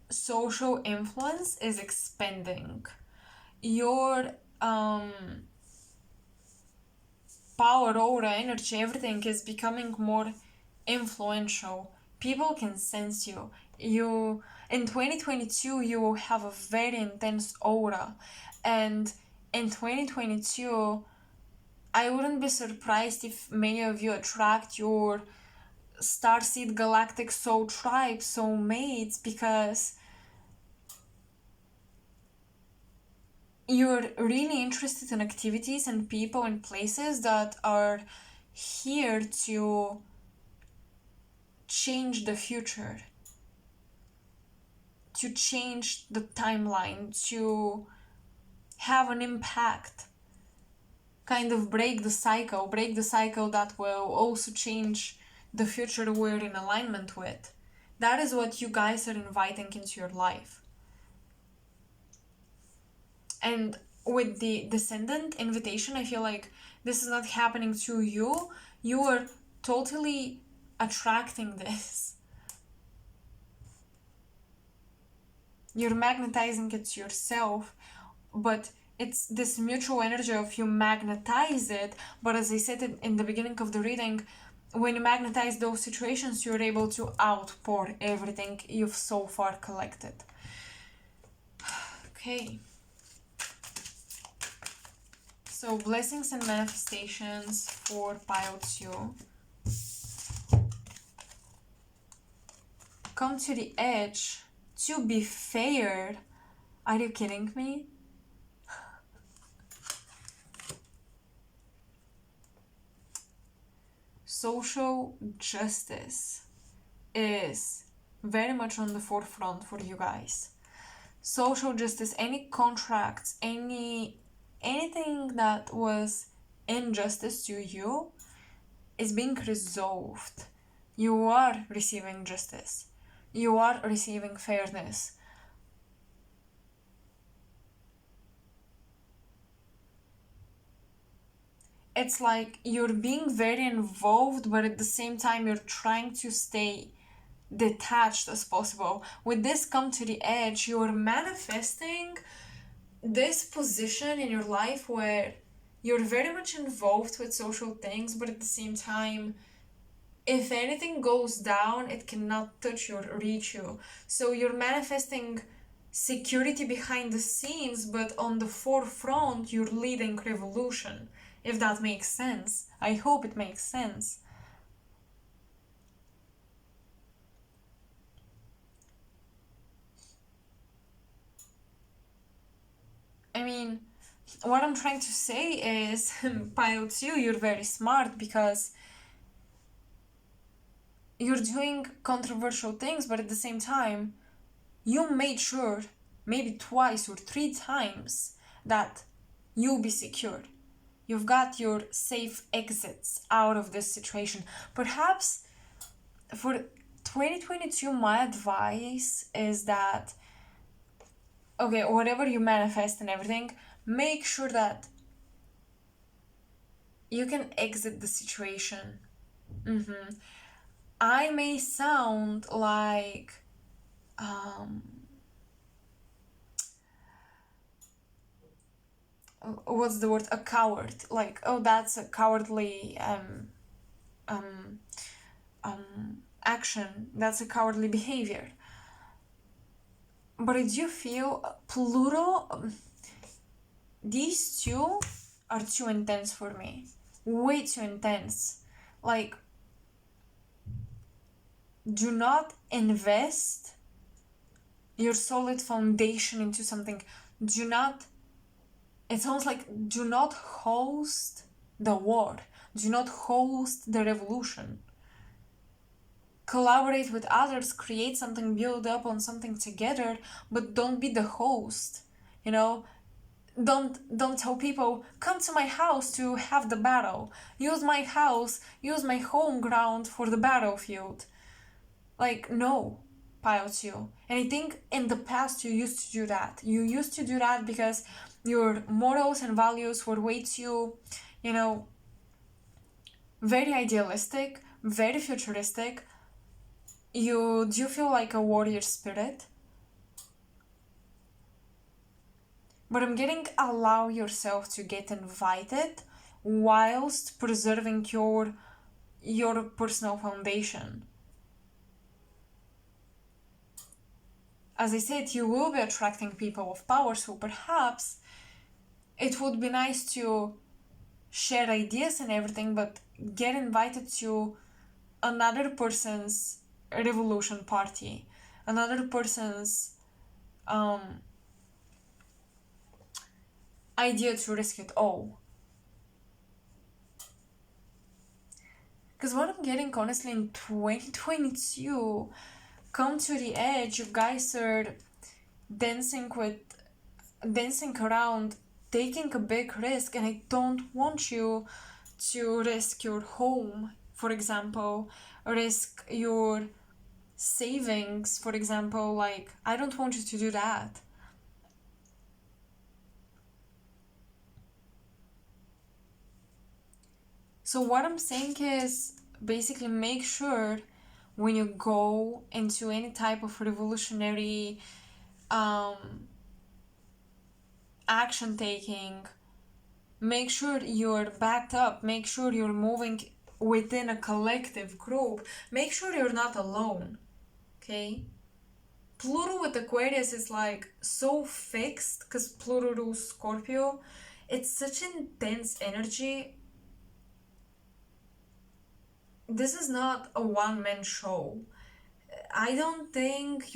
social influence is expanding. Your power, aura, energy, everything is becoming more influential. People can sense you. In 2022, you will have a very intense aura, and in 2022, I wouldn't be surprised if many of you attract your starseed galactic soul tribe, soul mates, because you're really interested in activities and people and places that are here to change the future, to change the timeline, to have an impact, kind of break the cycle that will also change the future we're in alignment with. That is what you guys are inviting into your life. And with the descendant invitation, I feel like this is not happening to you. You are totally attracting this. You're magnetizing it to yourself, but it's this mutual energy of you magnetize it. But as I said in the beginning of the reading, when you magnetize those situations, you're able to outpour everything you've so far collected. Okay. So blessings and manifestations for pile 2. Come to the edge. To be fair, Are you kidding me? Social justice is very much on the forefront for you guys. Social justice, any contracts, anything that was injustice to you is being resolved. You are receiving justice. You are receiving fairness. It's like you're being very involved, but at the same time you're trying to stay detached as possible. With this come to the edge, you're manifesting this position in your life where you're very much involved with social things, but at the same time, if anything goes down, it cannot touch you or reach you. So you're manifesting security behind the scenes, but on the forefront, you're leading revolution. If that makes sense. I hope it makes sense. I mean, what I'm trying to say is, Pilot 2, you're very smart because you're doing controversial things, but at the same time, you made sure, maybe twice or three times, that you'll be secured. You've got your safe exits out of this situation. Perhaps for 2022, my advice is that, okay, whatever you manifest and everything, make sure that you can exit the situation. I may sound like what's the word, a coward, like, oh, that's a cowardly action, that's a cowardly behavior. But I do feel Pluto, these two are too intense for me, way too intense. Like, do not invest your solid foundation into something. Do not, it sounds like, do not host the war, do not host the revolution. Collaborate with others, create something, build up on something together, but don't be the host. You know, don't tell people, come to my house to have the battle. Use my house, use my home ground for the battlefield. Like, no, Pilot you. And I think in the past you used to do that. You used to do that because your morals and values were way too, very idealistic, very futuristic. Do you feel like a warrior spirit? But I'm getting, allow yourself to get invited whilst preserving your personal foundation. As I said, you will be attracting people of power, so perhaps it would be nice to share ideas and everything, but get invited to another person's revolution party, another person's idea to risk it all. Because what I'm getting, honestly, in 2022, come to the edge, you guys are dancing around, taking a big risk, and I don't want you to risk your home, for example, risk your savings, for example. Like, I don't want you to do that. So what I'm saying is, basically, make sure when you go into any type of revolutionary action taking, make sure you're backed up, make sure you're moving within a collective group, make sure you're not alone. Okay? Pluto with Aquarius is like so fixed because Pluto rules Scorpio. It's such intense energy. This is not a one-man show. I don't think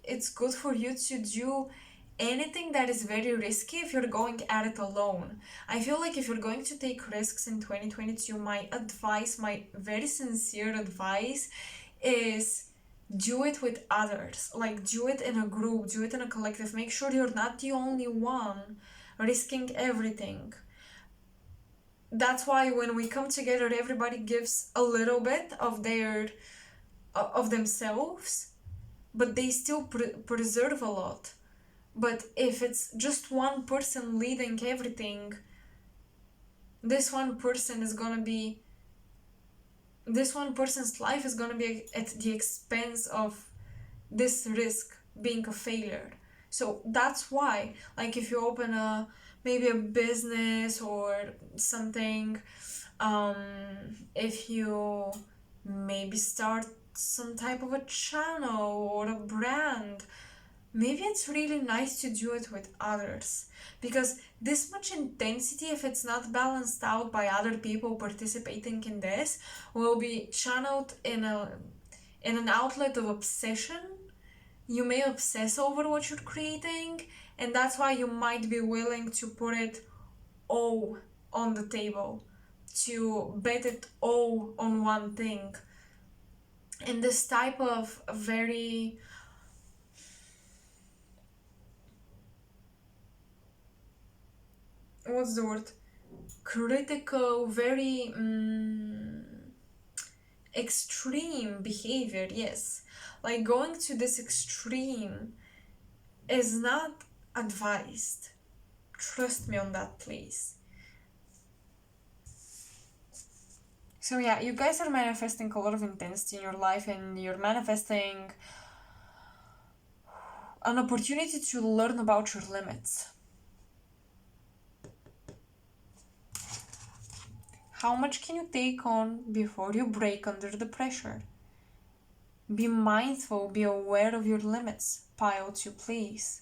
it's good for you to do anything that is very risky if you're going at it alone. I feel like if you're going to take risks in 2022, my very sincere advice is do it with others. Like, do it in a group, do it in a collective. Make sure you're not the only one risking everything. That's why when we come together, everybody gives a little bit of themselves, but they still preserve a lot. But if it's just one person leading everything, this one person is gonna be this one person's life is gonna be at the expense of this risk being a failure. So that's why, like, if you open maybe a business or something, if you maybe start some type of a channel or a brand, maybe it's really nice to do it with others, because this much intensity, if it's not balanced out by other people participating in this, will be channeled in an outlet of obsession. You may obsess over what you're creating, and that's why you might be willing to put it all on the table, to bet it all on one thing. And this type of very what's the word, critical, very extreme behavior, yes, like going to this extreme is not advised. Trust me on that, please. So yeah, you guys are manifesting a lot of intensity in your life, and you're manifesting an opportunity to learn about your limits. How much can you take on before you break under the pressure? Be mindful, be aware of your limits. Pile 2, please.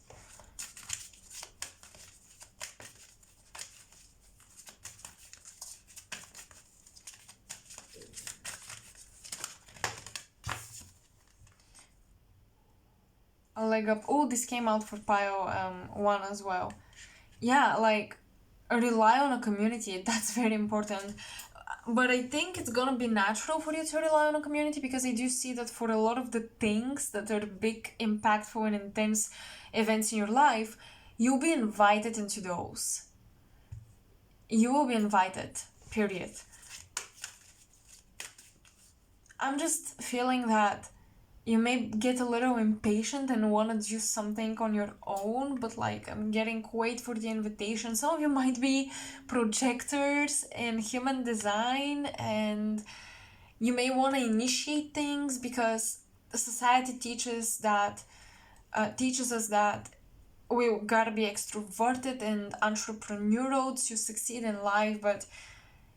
A leg up. Oh, this came out for pile 1 as well. Yeah, like, rely on a community. That's very important. But I think it's gonna be natural for you to rely on a community, because I do see that for a lot of the things that are big, impactful, and intense events in your life, you'll be invited into those. You will be invited, period. I'm just feeling that you may get a little impatient and want to do something on your own, but like, I'm getting wait for the invitation. Some of you might be projectors in human design, and you may want to initiate things because the society teaches us that we gotta be extroverted and entrepreneurial to succeed in life. But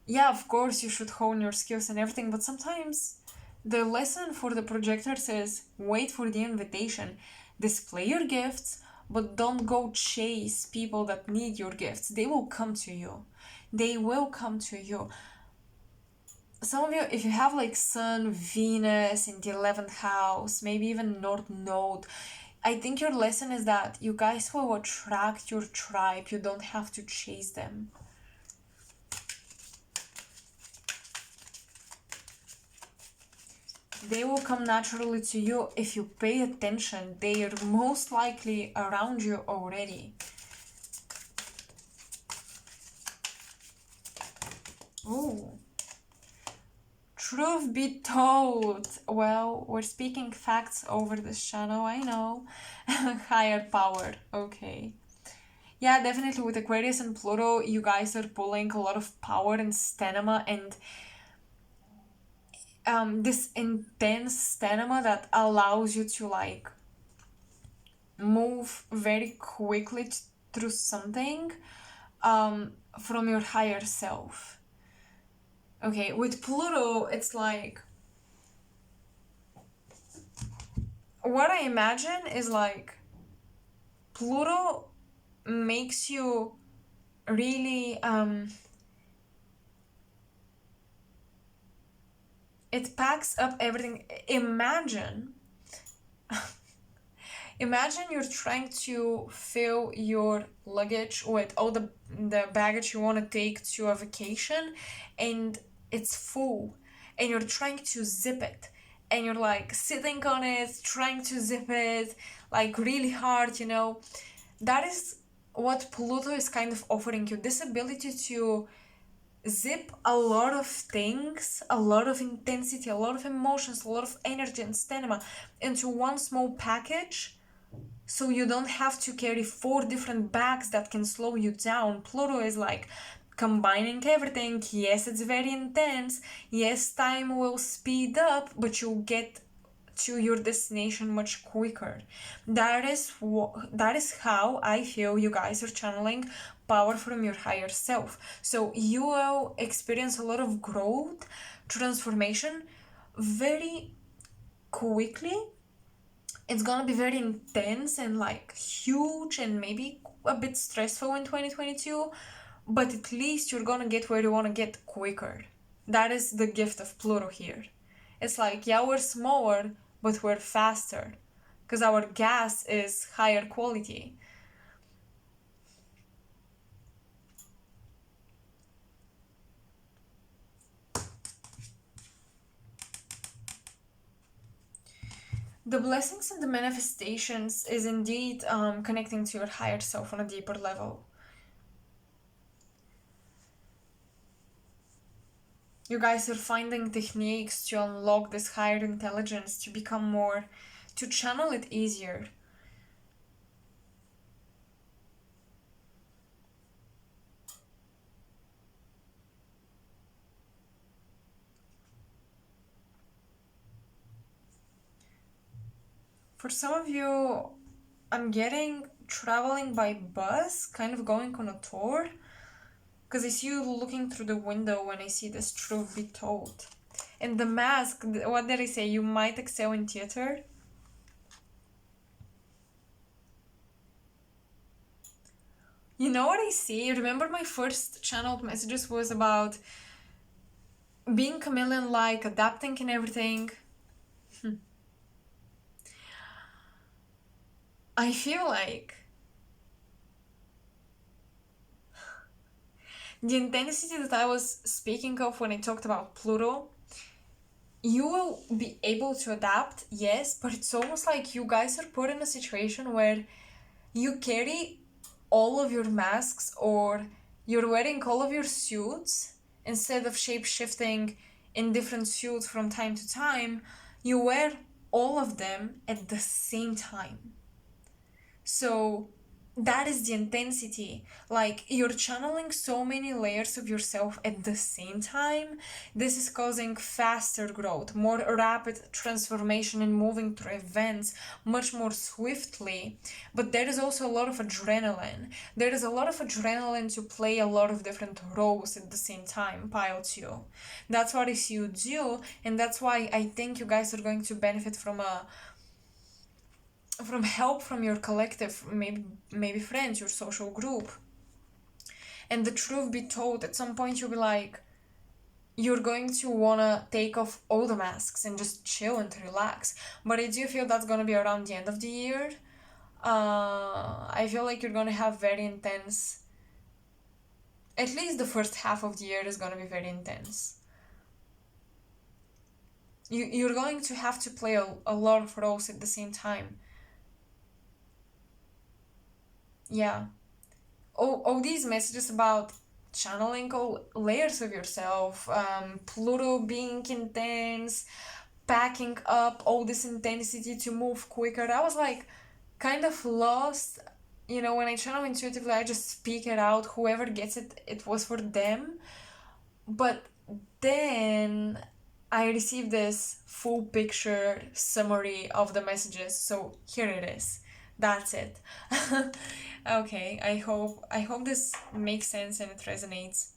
yeah, of course, you should hone your skills and everything, but sometimes the lesson for the projectors is wait for the invitation. Display your gifts, but don't go chase people that need your gifts. They will come to you. They will come to you. Some of you, if you have like Sun, Venus in the 11th house, maybe even North Node, I think your lesson is that you guys will attract your tribe. You don't have to chase them. They will come naturally to you if you pay attention. They are most likely around you already. Ooh. Truth be told, well, we're speaking facts over this channel, I know. Higher power, okay. Yeah, definitely with Aquarius and Pluto, you guys are pulling a lot of power and stamina, and this intense stamina that allows you to like move very quickly through something from your higher self. Okay, with Pluto, it's like, what I imagine is like Pluto makes you really it packs up everything. Imagine Imagine you're trying to fill your luggage with all the baggage you want to take to a vacation, and it's full, and you're trying to zip it, and you're like sitting on it, trying to zip it like really hard, you know. That is what Pluto is kind of offering you, this ability to zip a lot of things, a lot of intensity, a lot of emotions, a lot of energy and stamina into one small package, so you don't have to carry four different bags that can slow you down. Pluto is like combining everything. Yes, it's very intense. Yes, time will speed up, but you'll get to your destination much quicker. That is how I feel you guys are channeling power from your higher self. So you will experience a lot of growth, transformation very quickly. It's gonna be very intense and like huge and maybe a bit stressful in 2022, but at least you're gonna get where you wanna get quicker. That is the gift of Pluto here. It's like, yeah, we're smaller, but we're faster because our gas is higher quality. The blessings and the manifestations is indeed connecting to your higher self on a deeper level. You guys are finding techniques to unlock this higher intelligence, to become more, to channel it easier. For some of you, I'm getting traveling by bus, kind of going on a tour. Because I see you looking through the window when I see this truth be told. And the mask, what did I say? You might excel in theater. You know what I see? Remember my first channeled messages was about being chameleon-like, adapting and everything. I feel like the intensity that I was speaking of when I talked about Pluto, you will be able to adapt, yes, but it's almost like you guys are put in a situation where you carry all of your masks, or you're wearing all of your suits instead of shape shifting in different suits from time to time. You wear all of them at the same time. So that is the intensity. Like, you're channeling so many layers of yourself at the same time. This is causing faster growth, more rapid transformation, and moving through events much more swiftly. But there is also a lot of adrenaline. There is a lot of adrenaline to play a lot of different roles at the same time, pile 2. That's what I see you do, and that's why I think you guys are going to benefit from help from your collective, maybe friends, your social group. And the truth be told, at some point you'll be like, you're going to wanna take off all the masks and just chill and relax. But I do feel that's gonna be around the end of the year. I feel like you're gonna have very intense, at least the first half of the year is gonna be very intense. You're going to have to play a lot of roles at the same time. Yeah. All these messages about channeling all layers of yourself, Pluto being intense, packing up all this intensity to move quicker. I was like kind of lost. You know, when I channel intuitively, I just speak it out. Whoever gets it, it was for them. But then I received this full picture summary of the messages. So here it is. That's it. Okay, I hope this makes sense and it resonates.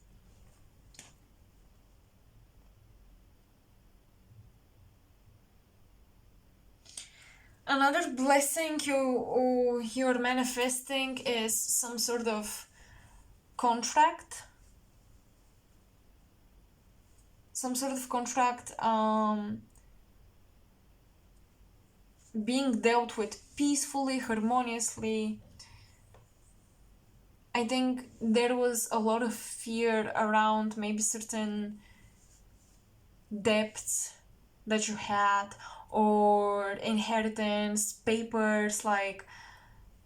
Another blessing you're manifesting is some sort of contract. Some sort of contract being dealt with peacefully, harmoniously. I think there was a lot of fear around maybe certain debts that you had, or inheritance papers, like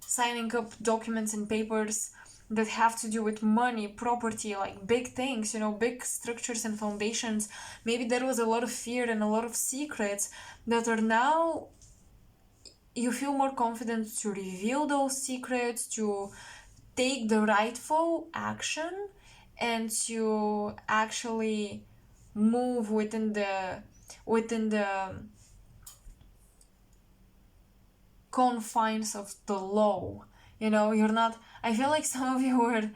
signing up documents and papers that have to do with money, property, like big things, big structures and foundations. Maybe there was a lot of fear and a lot of secrets that are now, you feel more confident to reveal those secrets, to take the rightful action, and to actually move within the confines of the law. You're not, I feel like some of you were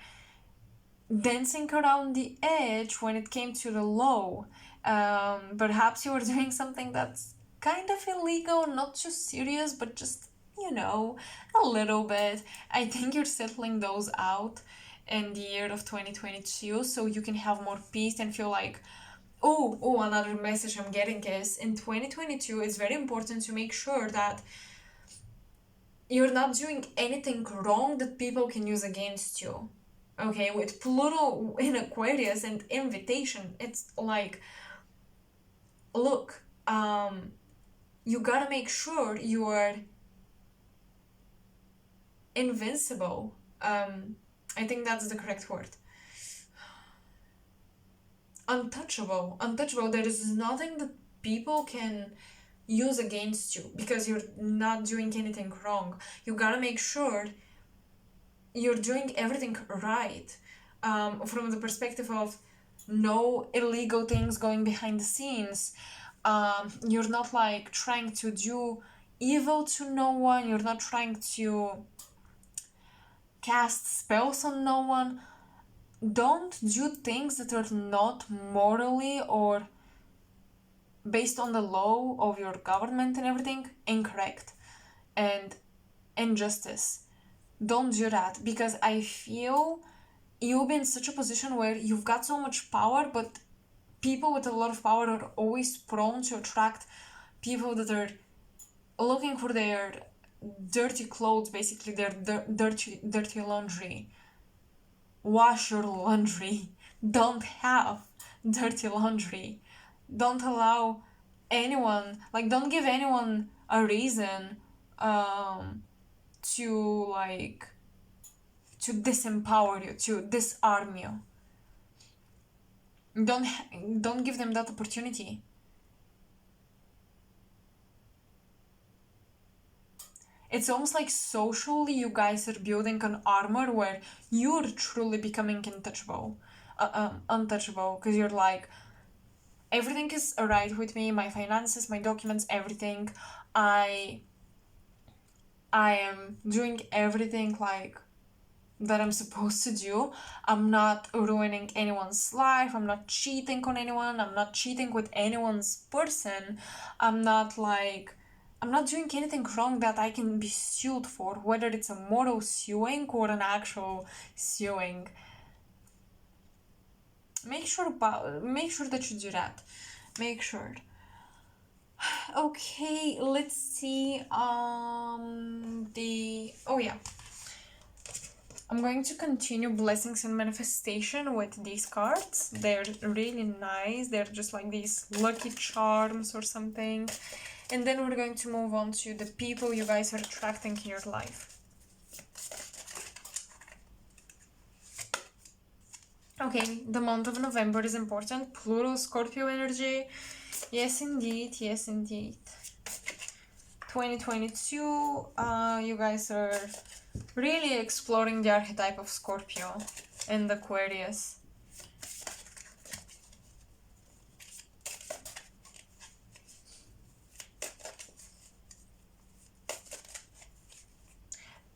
dancing around the edge when it came to the law. Perhaps you were doing something that's kind of illegal, not too serious, but just, a little bit. I think you're settling those out in the year of 2022, so you can have more peace and feel like, another message I'm getting is, in 2022, it's very important to make sure that you're not doing anything wrong that people can use against you. Okay, with Pluto in Aquarius and invitation, it's like, look, you gotta make sure you are invincible. I think that's the correct word. Untouchable. There is nothing that people can use against you because you're not doing anything wrong. You gotta make sure you're doing everything right, from the perspective of no illegal things going behind the scenes. You're not like trying to do evil to no one. You're not trying to cast spells on no one. Don't do things that are not morally or based on the law of your government and everything incorrect, and injustice. Don't do that, because I feel you'll be in such a position where you've got so much power, but people with a lot of power are always prone to attract people that are looking for their dirty clothes, basically their dirty laundry. Wash your laundry. Don't have dirty laundry. Don't allow anyone, like, don't give anyone a reason to, like, to disempower you, to disarm you. Don't give them that opportunity. It's almost like socially you guys are building an armor where you're truly becoming untouchable, because you're like, everything is alright with me, my finances, my documents, everything. I am doing everything like that I'm supposed to do. I'm not ruining anyone's life. I'm not cheating on anyone. I'm not cheating with anyone's person. I'm not doing anything wrong that I can be sued for, whether it's a moral suing or an actual suing. Make sure that you do that. Make sure. Okay, let's see. I'm going to continue blessings and manifestation with these cards. They're really nice. They're just like these lucky charms or something. And then we're going to move on to the people you guys are attracting in your life. Okay, the month of November is important. Pluto, Scorpio energy. Yes, indeed. 2022, you guys are really exploring the archetype of Scorpio and Aquarius.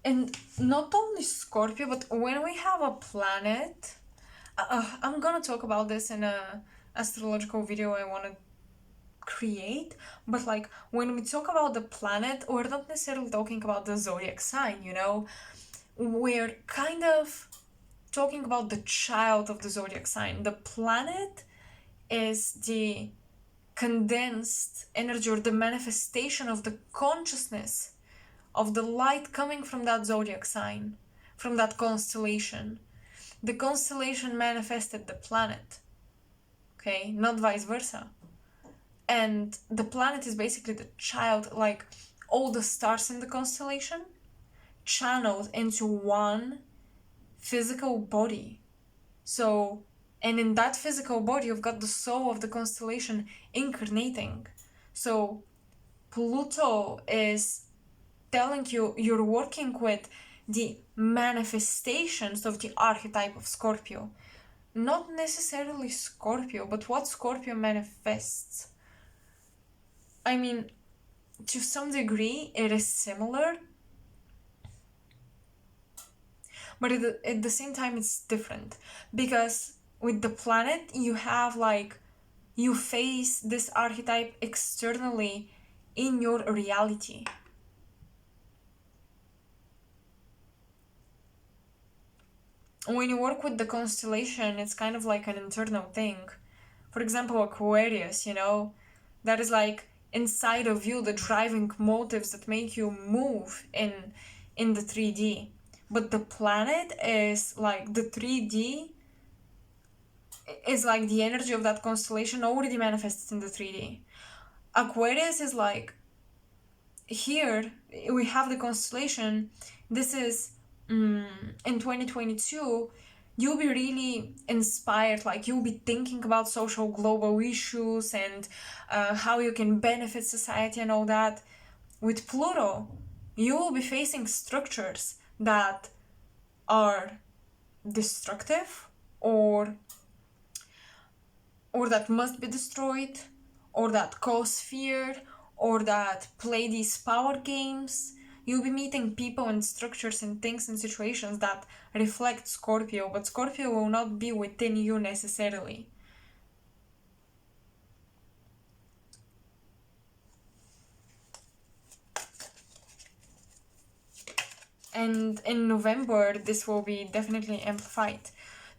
And not only Scorpio, but when we have a planet, I'm gonna talk about this in a astrological video I want to create, but like, when we talk about the planet, we're not necessarily talking about the zodiac sign, we're kind of talking about the child of the zodiac sign. The planet is the condensed energy or the manifestation of the consciousness of the light coming from that zodiac sign, from that constellation. The constellation manifested the planet, okay, not vice versa. And the planet is basically the child, like all the stars in the constellation channeled into one physical body. So, and in that physical body, you've got the soul of the constellation incarnating. So, Pluto is telling you you're working with the manifestations of the archetype of Scorpio. Not necessarily Scorpio, but what Scorpio manifests. I mean, to some degree, it is similar, but at the same time, it's different. Because with the planet, you have like, you face this archetype externally in your reality. When you work with the constellation, it's kind of like an internal thing. For example, Aquarius, that is like inside of you, the driving motives that make you move in the 3D. But the planet is like the 3D is like the energy of that constellation already manifested in the 3D. Aquarius is like, here we have the constellation. This is in 2022, you'll be really inspired, like you'll be thinking about social global issues and how you can benefit society and all that. With Pluto, you will be facing structures that are destructive or that must be destroyed, or that cause fear, or that play these power games. You'll be meeting people and structures and things and situations that reflect Scorpio, but Scorpio will not be within you necessarily. And in November, this will be definitely amplified.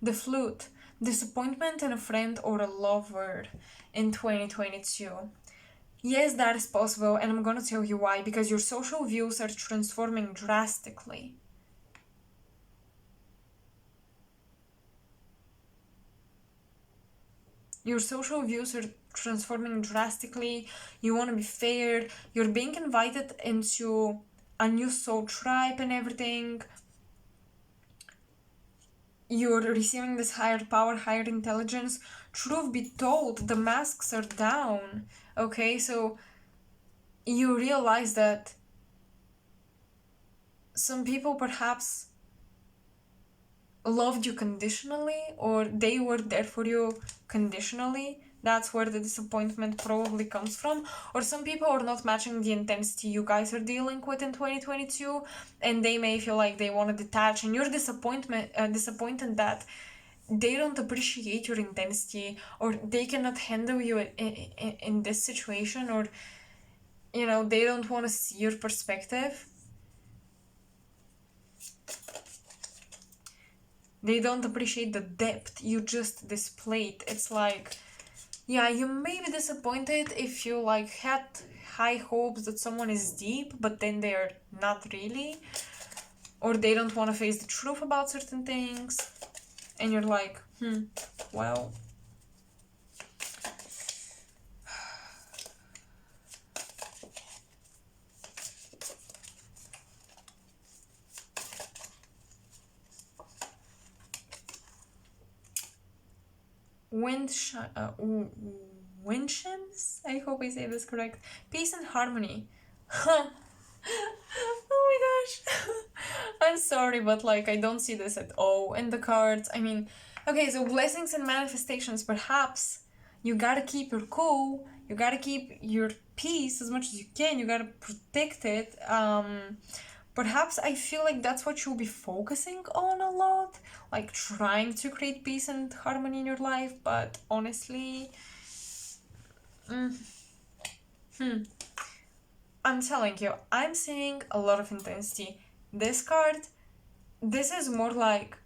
The flute, disappointment in a friend or a lover in 2022. Yes, that is possible, and I'm gonna tell you why. Because your social views are transforming drastically. Your social views are transforming drastically. You want to be fair. You're being invited into a new soul tribe and everything. You're receiving this higher power, higher intelligence. Truth be told, the masks are down. Okay, so you realize that some people perhaps loved you conditionally, or they were there for you conditionally. That's where the disappointment probably comes from. Or some people are not matching the intensity you guys are dealing with in 2022, and they may feel like they want to detach, and you're disappointed that they don't appreciate your intensity, or they cannot handle you in this situation, or they don't want to see your perspective. They don't appreciate the depth you just displayed. It's like, yeah, you may be disappointed if you like had high hopes that someone is deep, but then they're not really, or they don't want to face the truth about certain things, and you're like, well, Winchins? I hope I say this correct. Peace and harmony. Oh my gosh. I'm sorry, but like I don't see this at all in the cards. I mean, okay, so blessings and manifestations, perhaps you gotta keep your cool, you gotta keep your peace as much as you can, you gotta protect it. Perhaps I feel like that's what you'll be focusing on a lot, like trying to create peace and harmony in your life, but honestly, I'm telling you, I'm seeing a lot of intensity. This card, this is more like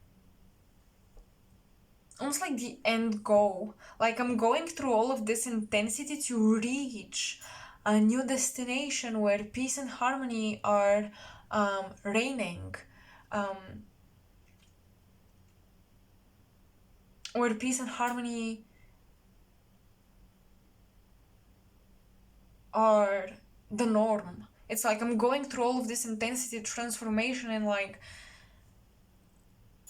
almost like the end goal. Like I'm going through all of this intensity to reach a new destination where peace and harmony are reigning, um, where peace and harmony are the norm. It's like I'm going through all of this intensity, transformation, and like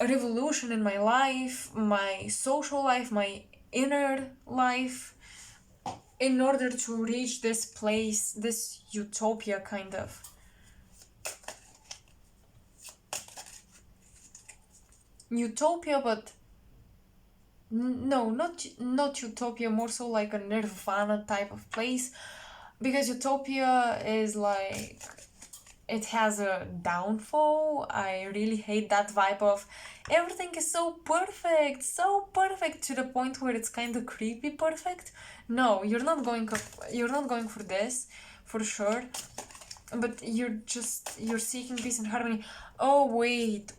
a revolution in my life, my social life, my inner life, in order to reach this place, this utopia kind of. Utopia, but no, not utopia, more so like a nirvana type of place, because utopia is like, it has a downfall. I really hate that vibe of everything is so perfect to the point where it's kind of creepy perfect. No, you're not going for this, for sure. But you're seeking peace and harmony. Oh, wait.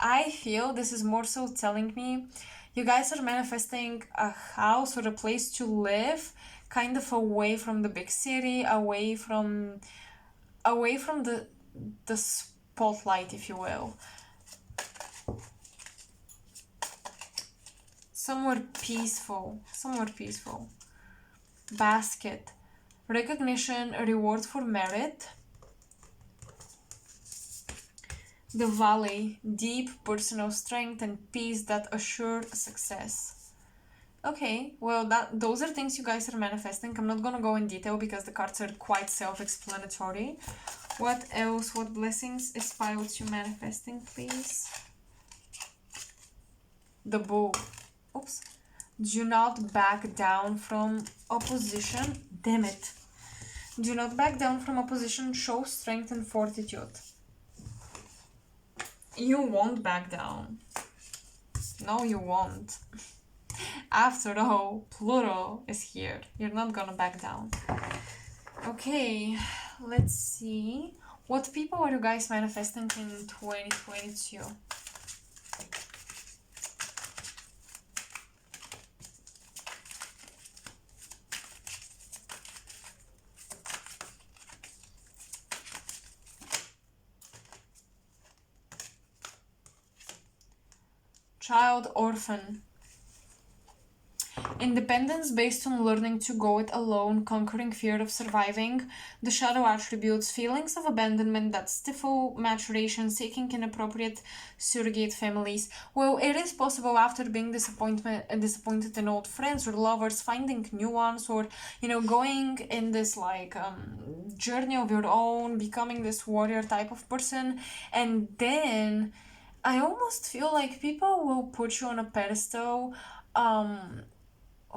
I feel this is more so telling me you guys are manifesting a house or a place to live kind of away from the big city, away from the spotlight, if you will. Somewhere peaceful. Basket. Recognition, a reward for merit. The valley, deep personal strength and peace that assure success. Okay, well, those are things you guys are manifesting. I'm not gonna go in detail because the cards are quite self-explanatory. What else? What blessings inspire you manifesting, please? The bull. Oops. Do not back down from opposition. Damn it. Do not back down from opposition. Show strength and fortitude. You won't back down. No, you won't. After all, Pluto is here. You're not gonna back down. Okay, let's see. What people are you guys manifesting in 2022? Child, orphan. Independence based on learning to go it alone, conquering fear of surviving. The shadow attributes feelings of abandonment that stifle maturation, seeking inappropriate surrogate families. Well, it is possible after being disappointed in old friends or lovers, finding new ones, or going in this like journey of your own, becoming this warrior type of person, and then I almost feel like people will put you on a pedestal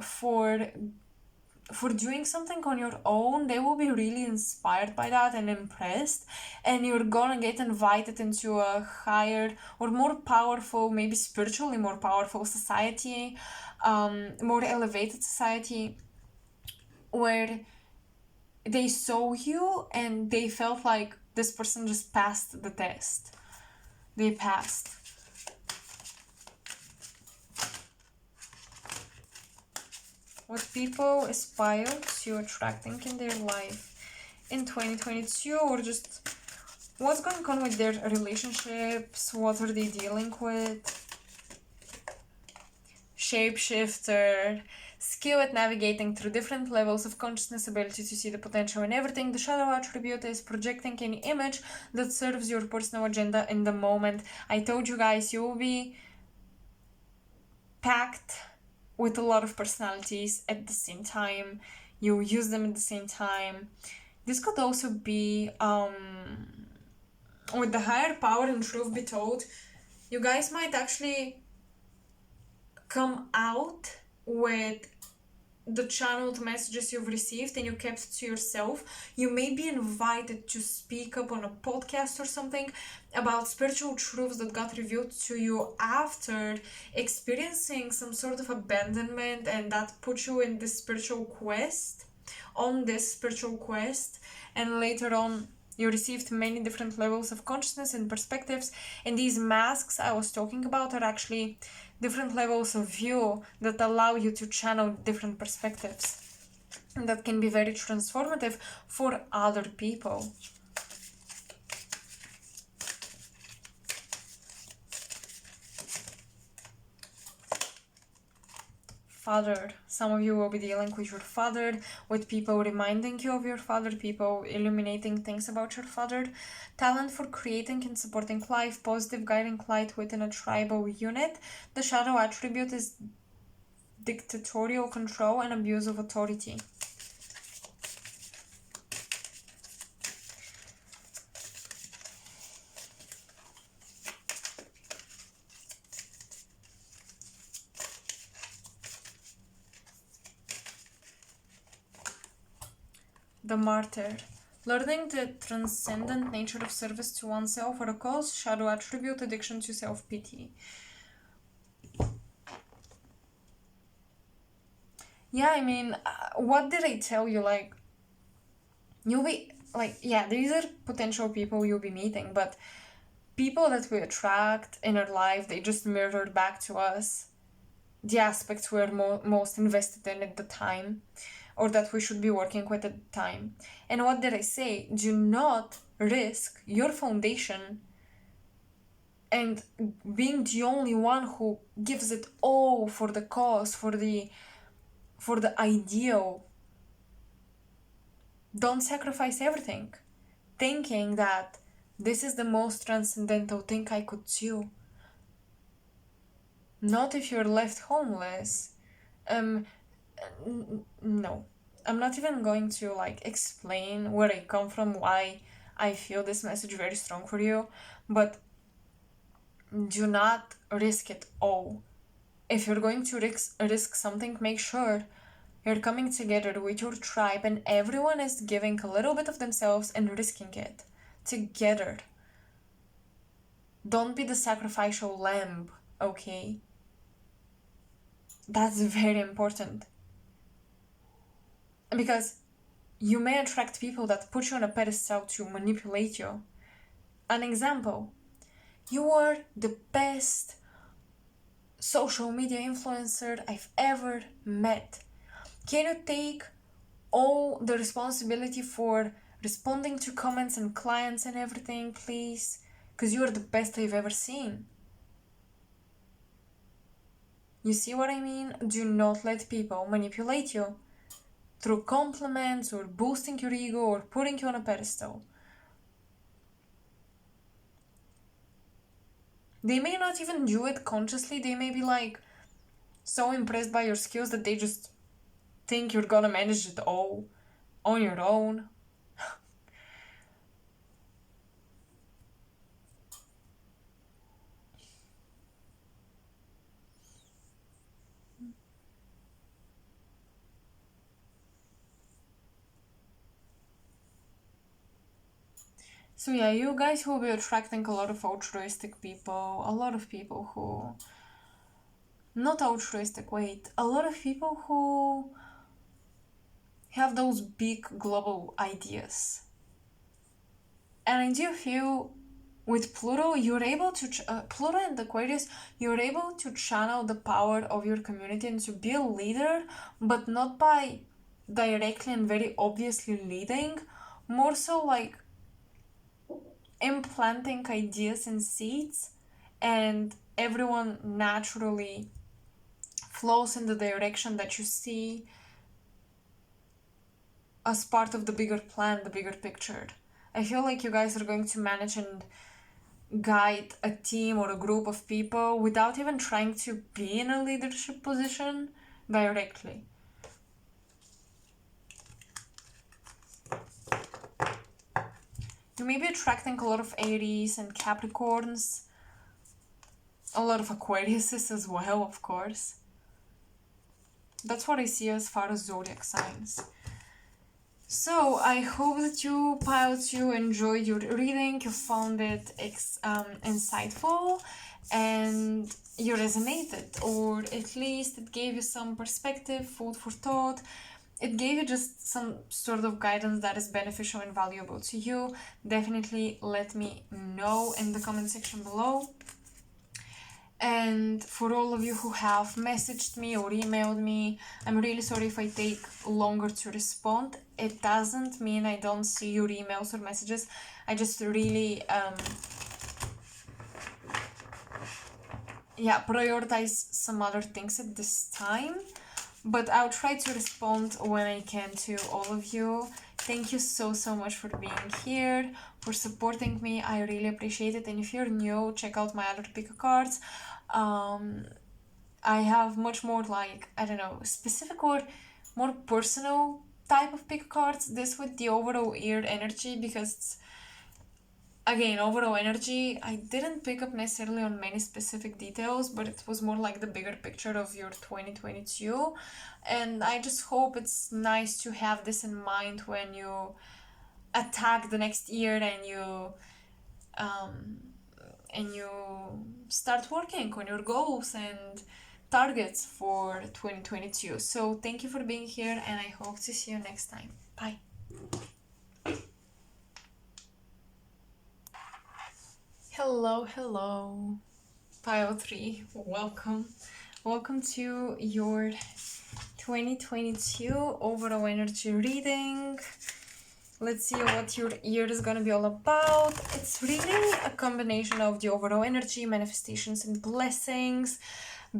for doing something on your own. They will be really inspired by that and impressed, and you're gonna get invited into a higher or more powerful, maybe spiritually more powerful society, more elevated society, where they saw you and they felt like this person just passed the test. They passed. What people aspire to attracting in their life in 2022, or just what's going on with their relationships, what are they dealing with? Shapeshifter, skill at navigating through different levels of consciousness, ability to see the potential in everything. The shadow attribute is projecting any image that serves your personal agenda in the moment. I told you guys, you will be packed with a lot of personalities at the same time. You use them at the same time. This could also be with the higher power, and truth be told, you guys might actually come out with the channeled messages you've received and you kept to yourself. You may be invited to speak up on a podcast or something about spiritual truths that got revealed to you after experiencing some sort of abandonment, and that put you in this spiritual quest, and later on you received many different levels of consciousness and perspectives, and these masks I was talking about are actually different levels of view that allow you to channel different perspectives. that can be very transformative for other people. Father. Some of you will be dealing with your father, with people reminding you of your father, people illuminating things about your father. Talent for creating and supporting life, positive guiding light within a tribal unit. The shadow attribute is dictatorial control and abuse of authority. The martyr. Learning the transcendent nature of service to oneself or a cause, shadow attribute, addiction to self-pity. Yeah, I mean, what did I tell you? Like, you'll be, like, yeah, these are potential people you'll be meeting, but people that we attract in our life, they just mirrored back to us the aspects we're most invested in at the time, or that we should be working with at the time. And what did I say? Do not risk your foundation and being the only one who gives it all for the cause, for the ideal. Don't sacrifice everything, thinking that this is the most transcendental thing I could do. Not if you're left homeless. No. I'm not even going to like explain where I come from, why I feel this message very strong for you, but do not risk it all. If you're going to risk something, make sure you're coming together with your tribe and everyone is giving a little bit of themselves and risking it together. Don't be the sacrificial lamb, okay? That's very important. Because you may attract people that put you on a pedestal to manipulate you. An example, you are the best social media influencer I've ever met. Can you take all the responsibility for responding to comments and clients and everything, please? Because you are the best I've ever seen. You see what I mean? Do not let people manipulate you through compliments or boosting your ego or putting you on a pedestal. They may not even do it consciously. They may be like so impressed by your skills that they just think you're gonna manage it all on your own. So yeah, you guys will be attracting a lot of altruistic people, a lot of people who... Not altruistic, wait. A lot of people who have those big global ideas. And I do feel with Pluto, you're able to... Pluto and Aquarius, you're able to channel the power of your community and to be a leader, but not by directly and very obviously leading, more so like implanting ideas and seeds, and everyone naturally flows in the direction that you see as part of the bigger plan, the bigger picture. I feel like you guys are going to manage and guide a team or a group of people without even trying to be in a leadership position directly. You may be attracting a lot of Aries and Capricorns, a lot of Aquariuses as well, of course. That's what I see as far as zodiac signs. So I hope that you pilots, you enjoyed your reading, you found it insightful, and you resonated, or at least it gave you some perspective, food for thought. It gave you just some sort of guidance that is beneficial and valuable to you. Definitely let me know in the comment section below. And for all of you who have messaged me or emailed me, I'm really sorry if I take longer to respond. It doesn't mean I don't see your emails or messages. I just really prioritize some other things at this time, but I'll try to respond when I can to all of you. Thank you so much for being here, for supporting me. I really appreciate it. And if you're new, check out my other pick cards. I have much more like, I don't know, specific or more personal type of pick cards. This with the overall year energy, because again, overall energy, I didn't pick up necessarily on many specific details, but it was more like the bigger picture of your 2022. And I just hope it's nice to have this in mind when you attack the next year and you start working on your goals and targets for 2022. So thank you for being here, and I hope to see you next time. Bye. Hello, pile 3. Welcome to your 2022 overall energy reading. Let's see what your year is gonna be all about. It's really a combination of the overall energy, manifestations and blessings,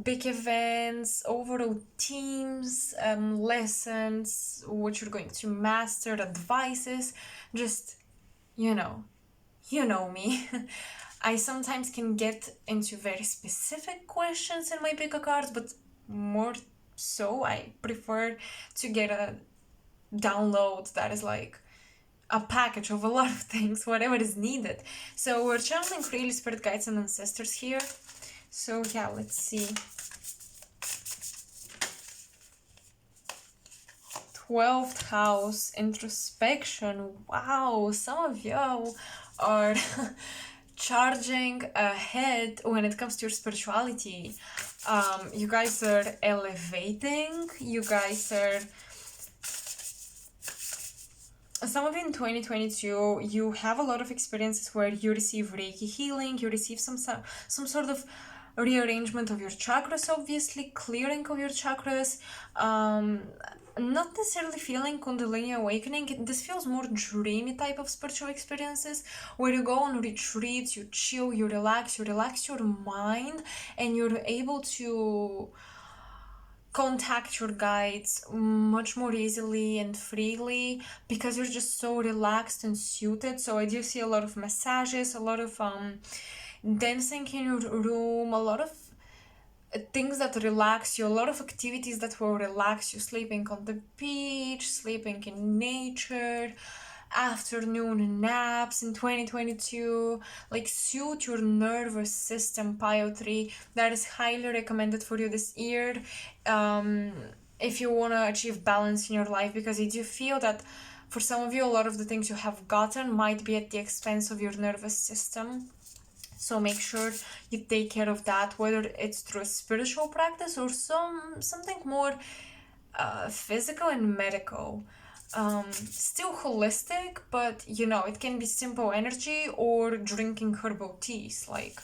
big events, overall themes, lessons, what you're going to master, advices, just, you know me. I sometimes can get into very specific questions in my pick a cards, but more so I prefer to get a download that is like a package of a lot of things, whatever is needed. So we're channeling really spirit guides and ancestors here. So yeah, let's see. 12th house, introspection. Wow, some of you are charging ahead when it comes to your spirituality. You guys are elevating. You guys are... Some of you in 2022, you have a lot of experiences where you receive Reiki healing, you receive some sort of rearrangement of your chakras, obviously, clearing of your chakras, not necessarily feeling Kundalini awakening. This feels more dreamy type of spiritual experiences where you go on retreats, you chill, you relax your mind, and you're able to contact your guides much more easily and freely because you're just so relaxed and suited. So I do see a lot of massages, a lot of dancing in your room, a lot of things that relax you, a lot of activities that will relax you, sleeping on the beach, sleeping in nature, afternoon naps in 2022, like suit your nervous system, pile 3. That is highly recommended for you this year if you want to achieve balance in your life, because I do feel that for some of you, a lot of the things you have gotten might be at the expense of your nervous system. So make sure you take care of that, whether it's through a spiritual practice or something more physical and medical. Still holistic, but it can be simple energy or drinking herbal teas. Like,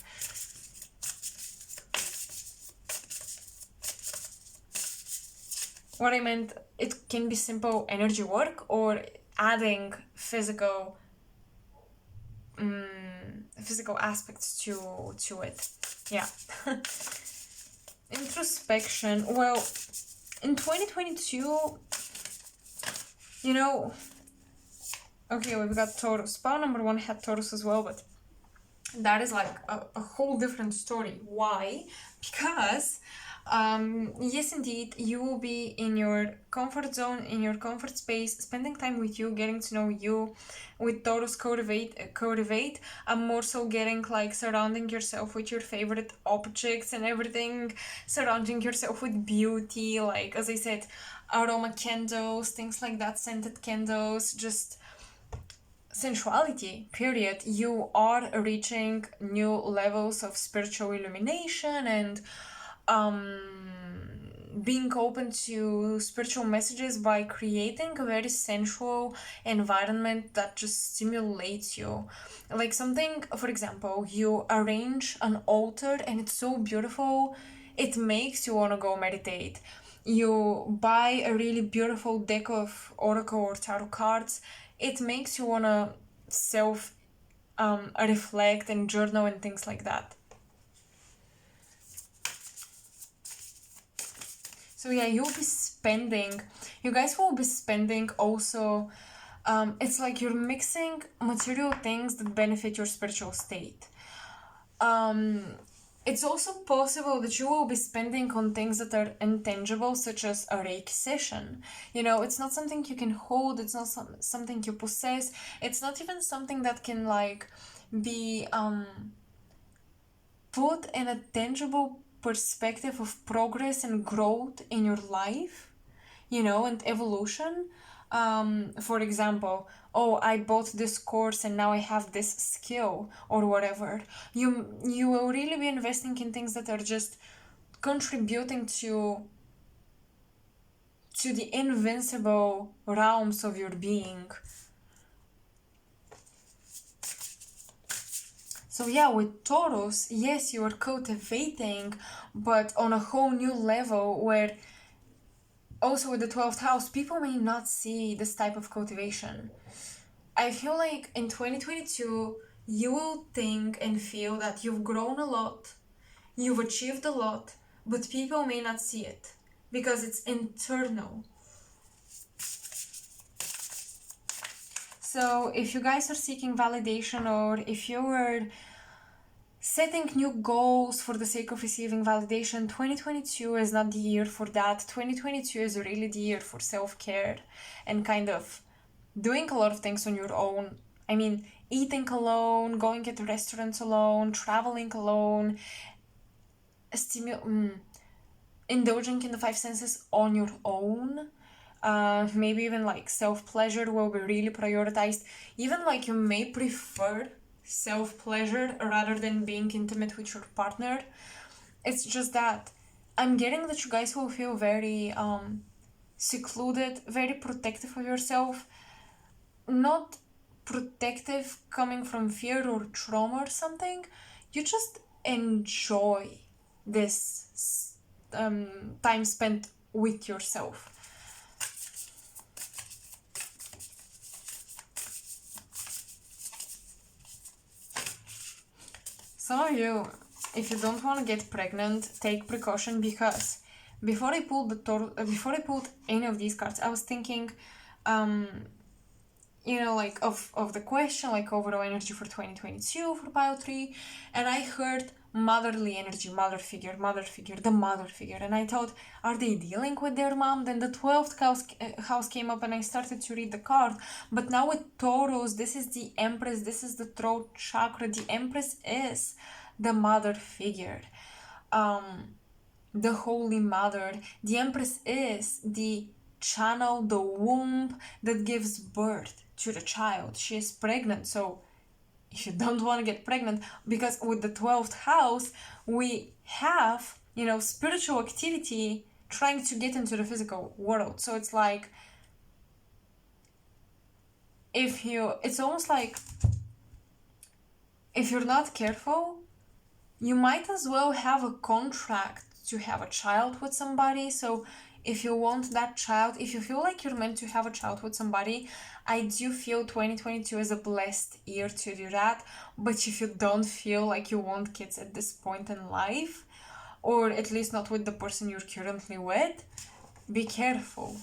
what I meant, it can be simple energy work or adding physical aspects to it. Yeah. Introspection. Well, in 2022, okay, we've got Taurus. Pile number 1 had Taurus as well, but that is like a whole different story. Why? Because yes, indeed, you will be in your comfort zone, in your comfort space, spending time with you, getting to know you. With Taurus code of 8, I'm more so getting like surrounding yourself with your favorite objects and everything, surrounding yourself with beauty, like, as I said, aroma candles, things like that, scented candles, just sensuality, period. You are reaching new levels of spiritual illumination and being open to spiritual messages by creating a very sensual environment that just stimulates you. Like something, for example, you arrange an altar and it's so beautiful, it makes you want to go meditate. You buy a really beautiful deck of oracle or tarot cards, it makes you want to self reflect and journal and things like that. So yeah, you guys will be spending also, it's like you're mixing material things that benefit your spiritual state. It's also possible that you will be spending on things that are intangible, such as a Reiki session. You know, it's not something you can hold, it's not something you possess, it's not even something that can like be put in a tangible perspective of progress and growth in your life, you know, and evolution. For example, oh, I bought this course and now I have this skill or whatever. You will really be investing in things that are just contributing to the invincible realms of your being. So yeah, with Taurus, yes, you are cultivating, but on a whole new level where also with the 12th house, people may not see this type of cultivation. I feel like in 2022, you will think and feel that you've grown a lot, you've achieved a lot, but people may not see it because it's internal. So if you guys are seeking validation, or if you are setting new goals for the sake of receiving validation, 2022 is not the year for that. 2022 is really the year for self-care and kind of doing a lot of things on your own. I mean, eating alone, going to restaurants alone, traveling alone, indulging in the five senses on your own. Maybe even like self-pleasure will be really prioritized. Even like you may prefer self-pleasure rather than being intimate with your partner. It's just that I'm getting that you guys will feel very secluded, very protective of yourself. Not protective coming from fear or trauma or something. You just enjoy this time spent with yourself. Some of you, if you don't want to get pregnant, take precaution, because before I pulled any of these cards, I was thinking, you know, like of the question, like overall energy for 2022 for pile 3, and I heard motherly energy, mother figure, the mother figure, and I thought, are they dealing with their mom? Then the 12th house came up and I started to read the card. But now with Taurus, this is the Empress, this is the throat chakra. The Empress is the mother figure, the Holy Mother. The Empress is the channel, the womb that gives birth to the child. She is pregnant. So if you don't want to get pregnant, because with the 12th house we have, you know, spiritual activity trying to get into the physical world. So it's like, it's almost like if you're not careful, you might as well have a contract to have a child with somebody. So if you want that child, if you feel like you're meant to have a child with somebody, I do feel 2022 is a blessed year to do that. But if you don't feel like you want kids at this point in life, or at least not with the person you're currently with, be careful,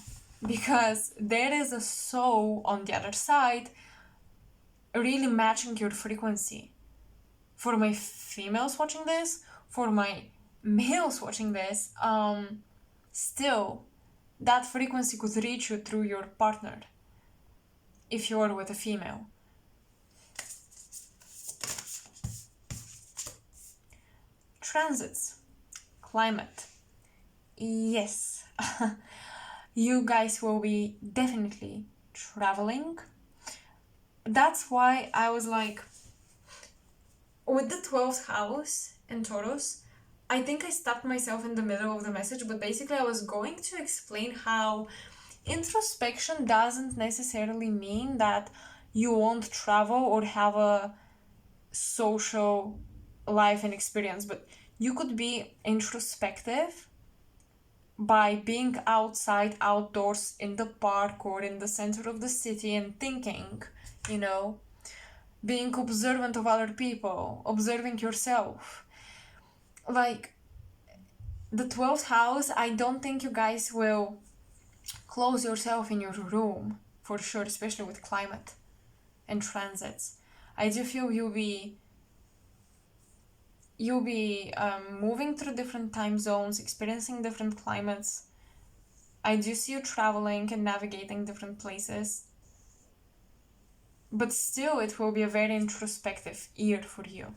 because there is a soul on the other side really matching your frequency. For my females watching this, for my males watching this, still, that frequency could reach you through your partner if you are with a female. Transits, climate. Yes, you guys will be definitely traveling. That's why I was like, with the 12th house in Taurus, I think I stopped myself in the middle of the message, but basically I was going to explain how introspection doesn't necessarily mean that you won't travel or have a social life and experience, but you could be introspective by being outside, outdoors, in the park or in the center of the city and thinking, you know, being observant of other people, observing yourself. Like the 12th house, I don't think you guys will close yourself in your room for sure, especially with climate and transits. I do feel you'll be moving through different time zones, experiencing different climates. I do see you traveling and navigating different places, but still it will be a very introspective year for you.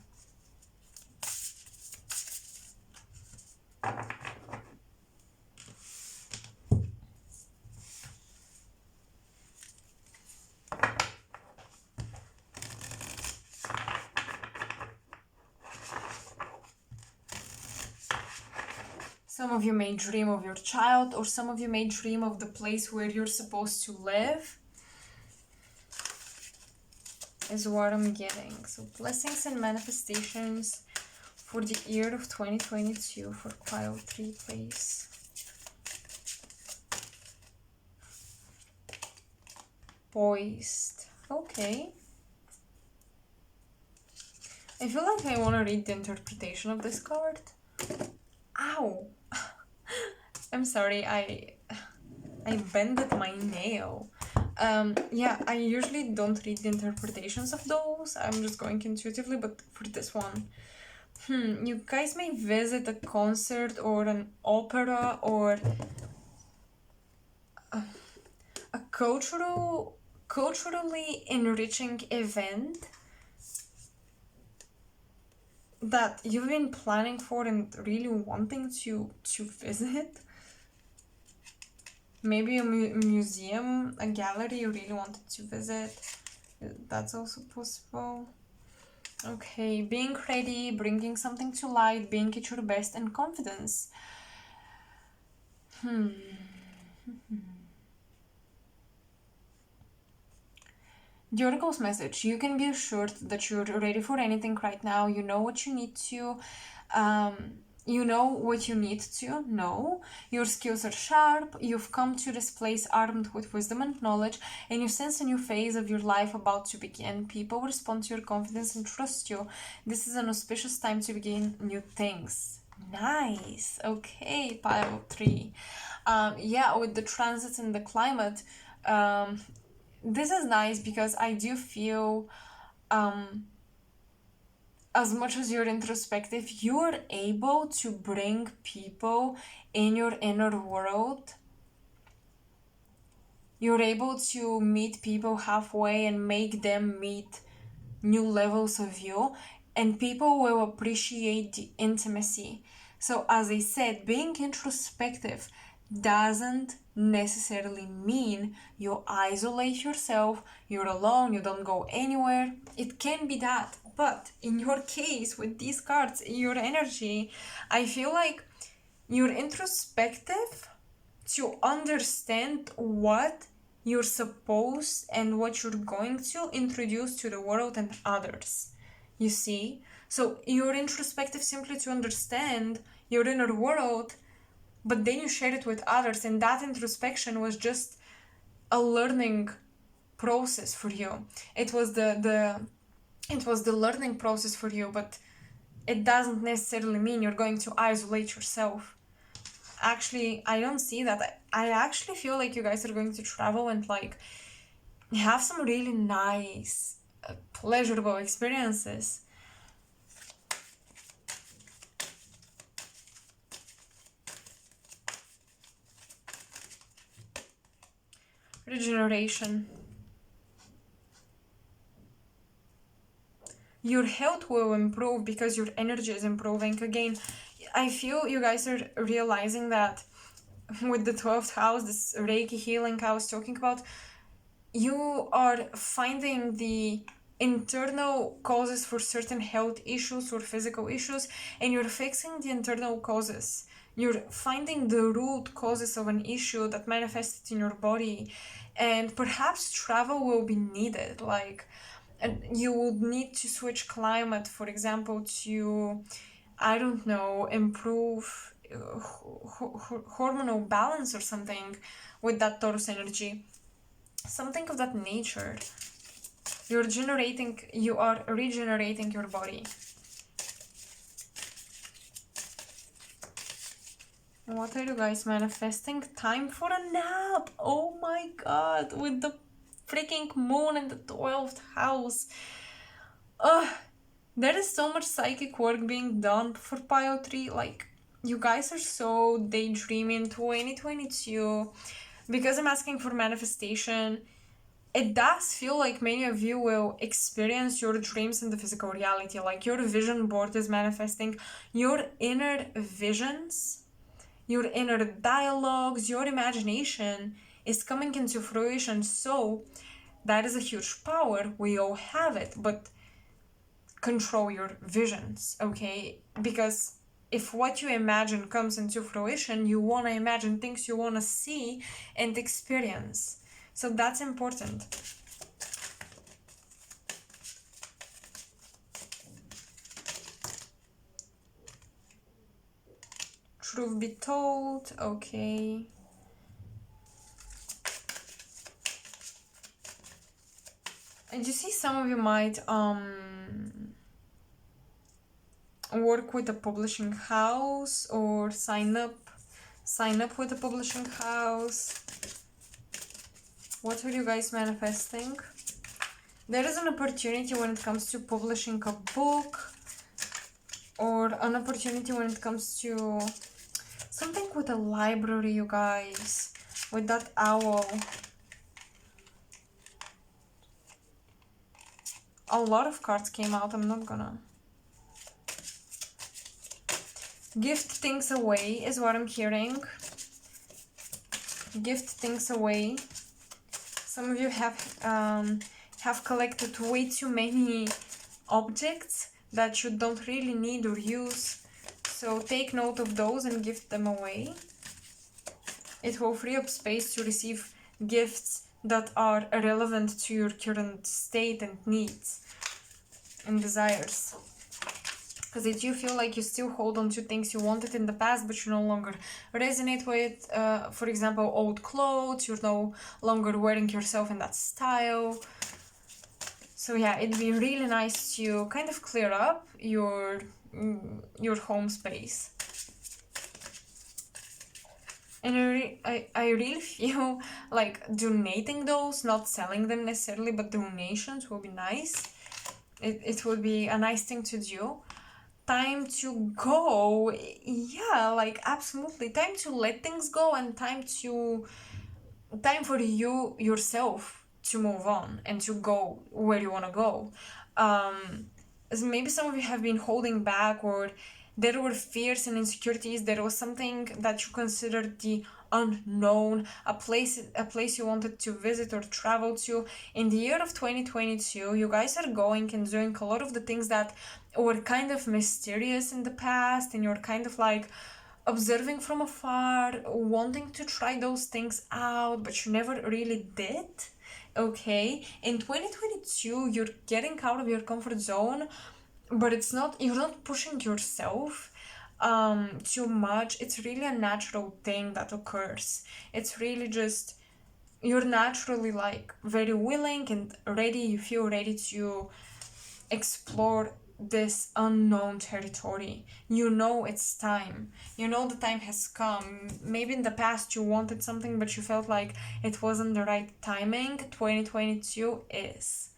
Some of you may dream of your child, or some of you may dream of the place where you're supposed to live, is what I'm getting. So blessings and manifestations for the year of 2022 for pile 3, please. Poised. Okay. I feel like I want to read the interpretation of this card. Ow! I'm sorry, I bended my nail. Yeah, I usually don't read the interpretations of those. I'm just going intuitively, but for this one, you guys may visit a concert or an opera or a culturally enriching event that you've been planning for and really wanting to visit. Maybe a museum, a gallery you really wanted to visit. That's also possible. Okay, being ready, bringing something to light, being at your best and confidence. The Oracle's message: you can be assured that you're ready for anything right now. You know what you need to know. Your skills are sharp. You've come to this place armed with wisdom and knowledge, and you sense a new phase of your life about to begin. People respond to your confidence and trust you. This is an auspicious time to begin new things. Nice. Okay, pile 3. Yeah, with the transits and the climate, this is nice because I do feel as much as you're introspective, you're able to bring people in your inner world. You're able to meet people halfway and make them meet new levels of you, and people will appreciate the intimacy. So as I said, being introspective doesn't necessarily mean you isolate yourself, you're alone, you don't go anywhere. It can be that, but in your case with these cards, your energy, I feel like you're introspective to understand what you're supposed and what you're going to introduce to the world and others. You see? So you're introspective simply to understand your inner world, but then you share it with others, and that introspection was just a learning process for you. It was the learning process for you, but it doesn't necessarily mean you're going to isolate yourself. Actually, I don't see that. I actually feel like you guys are going to travel and like have some really nice, pleasurable experiences. Regeneration. Your health will improve because your energy is improving. Again, I feel you guys are realizing that with the 12th house, this Reiki healing I was talking about, you are finding the internal causes for certain health issues or physical issues, and you're fixing the internal causes. You're finding the root causes of an issue that manifested in your body, and perhaps travel will be needed. Like, and you would need to switch climate, for example, to, I don't know, improve hormonal balance or something with that Taurus energy. Something of that nature. You are regenerating your body. What are you guys manifesting? Time for a nap. Oh my god, with the freaking moon in the 12th house. There is so much psychic work being done for pile 3. Like, you guys are so daydreaming 2022. Because I'm asking for manifestation, it does feel like many of you will experience your dreams in the physical reality. Like, your vision board is manifesting your inner visions, your inner dialogues, your imagination is coming into fruition. So that is a huge power. We all have it, but control your visions, okay? Because if what you imagine comes into fruition, you want to imagine things you want to see and experience. So that's important. Truth be told, okay. And you see, some of you might work with a publishing house or sign up with a publishing house. What are you guys manifesting? There is an opportunity when it comes to publishing a book, or an opportunity when it comes to something with a library, you guys, with that owl. A lot of cards came out. I'm not gonna gift things away is what I'm hearing. Gift things away. Some of you have collected way too many objects that you don't really need or use. So take note of those and gift them away. It will free up space to receive gifts that are relevant to your current state and needs and desires. Because if you feel like you still hold on to things you wanted in the past but you no longer resonate with, for example, old clothes, you're no longer wearing yourself in that style. So yeah, it'd be really nice to kind of clear up your home space. And I really feel like donating those, not selling them necessarily, but donations will be nice. It would be a nice thing to do. Time to go. Yeah, like absolutely. Time to let things go, and time for you yourself to move on and to go where you want to go. Maybe some of you have been holding back, or there were fears and insecurities. There was something that you considered the unknown, a place you wanted to visit or travel to. In the year of 2022, you guys are going and doing a lot of the things that were kind of mysterious in the past, and you're kind of like observing from afar, wanting to try those things out, but you never really did. Okay, in 2022, you're getting out of your comfort zone, but you're not pushing yourself too much. It's really a natural thing that occurs. It's really just you're naturally like very willing and ready. You feel ready to explore this unknown territory. You know it's time. You know the time has come. Maybe in the past you wanted something but you felt like it wasn't the right timing. 2022 is.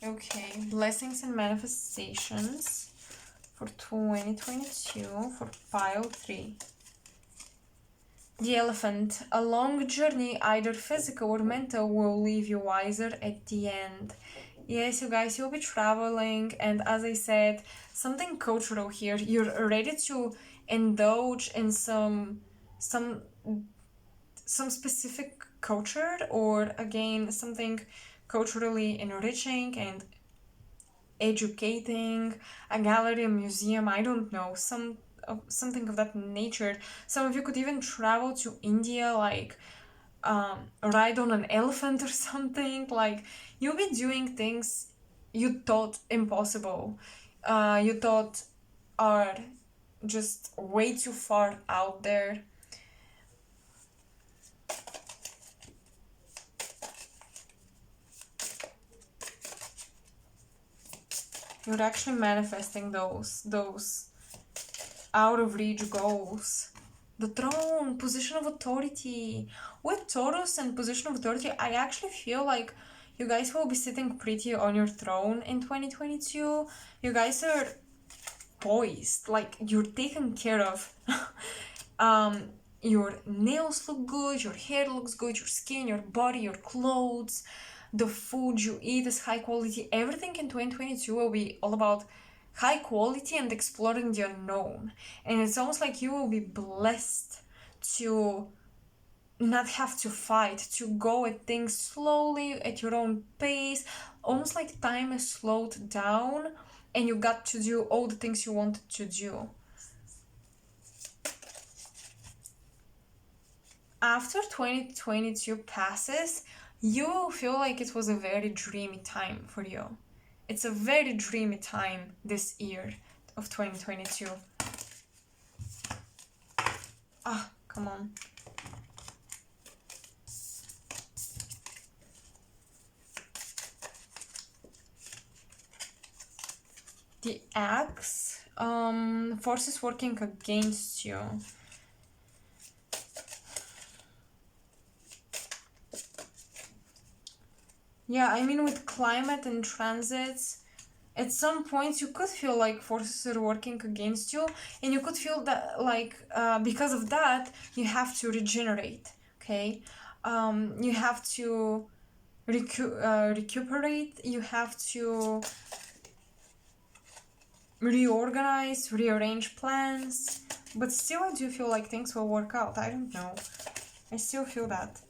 Okay, blessings and manifestations for 2022 for pile 3. The elephant. A long journey, either physical or mental, will leave you wiser at the end. Yes, you guys, you'll be traveling, and as I said, something cultural here. You're ready to indulge in some some specific culture, or again something culturally enriching and educating, a gallery, a museum, I don't know, something of that nature. Some of you could even travel to India, like ride on an elephant or something. Like, you'll be doing things you thought impossible, you thought are just way too far out there. You're actually manifesting those out of reach goals. The throne, position of authority. With Taurus and position of authority, I actually feel like you guys will be sitting pretty on your throne in 2022. You guys are poised, like you're taken care of. Your nails look good, your hair looks good, your skin, your body, your clothes, the food you eat is high quality. Everything in 2022 will be all about high quality and exploring the unknown. And it's almost like you will be blessed to not have to fight, to go at things slowly at your own pace, almost like time is slowed down and you got to do all the things you wanted to do. After 2022 passes, you will feel like it was a very dreamy time for you. It's a very dreamy time this year of 2022. Ah, come on. The axe, forces working against you. Yeah, I mean, with climate and transits, at some points you could feel like forces are working against you, and you could feel that, like, because of that, you have to regenerate, okay? You have to recuperate, you have to reorganize, rearrange plans, but still I do feel like things will work out. I don't know. I still feel that.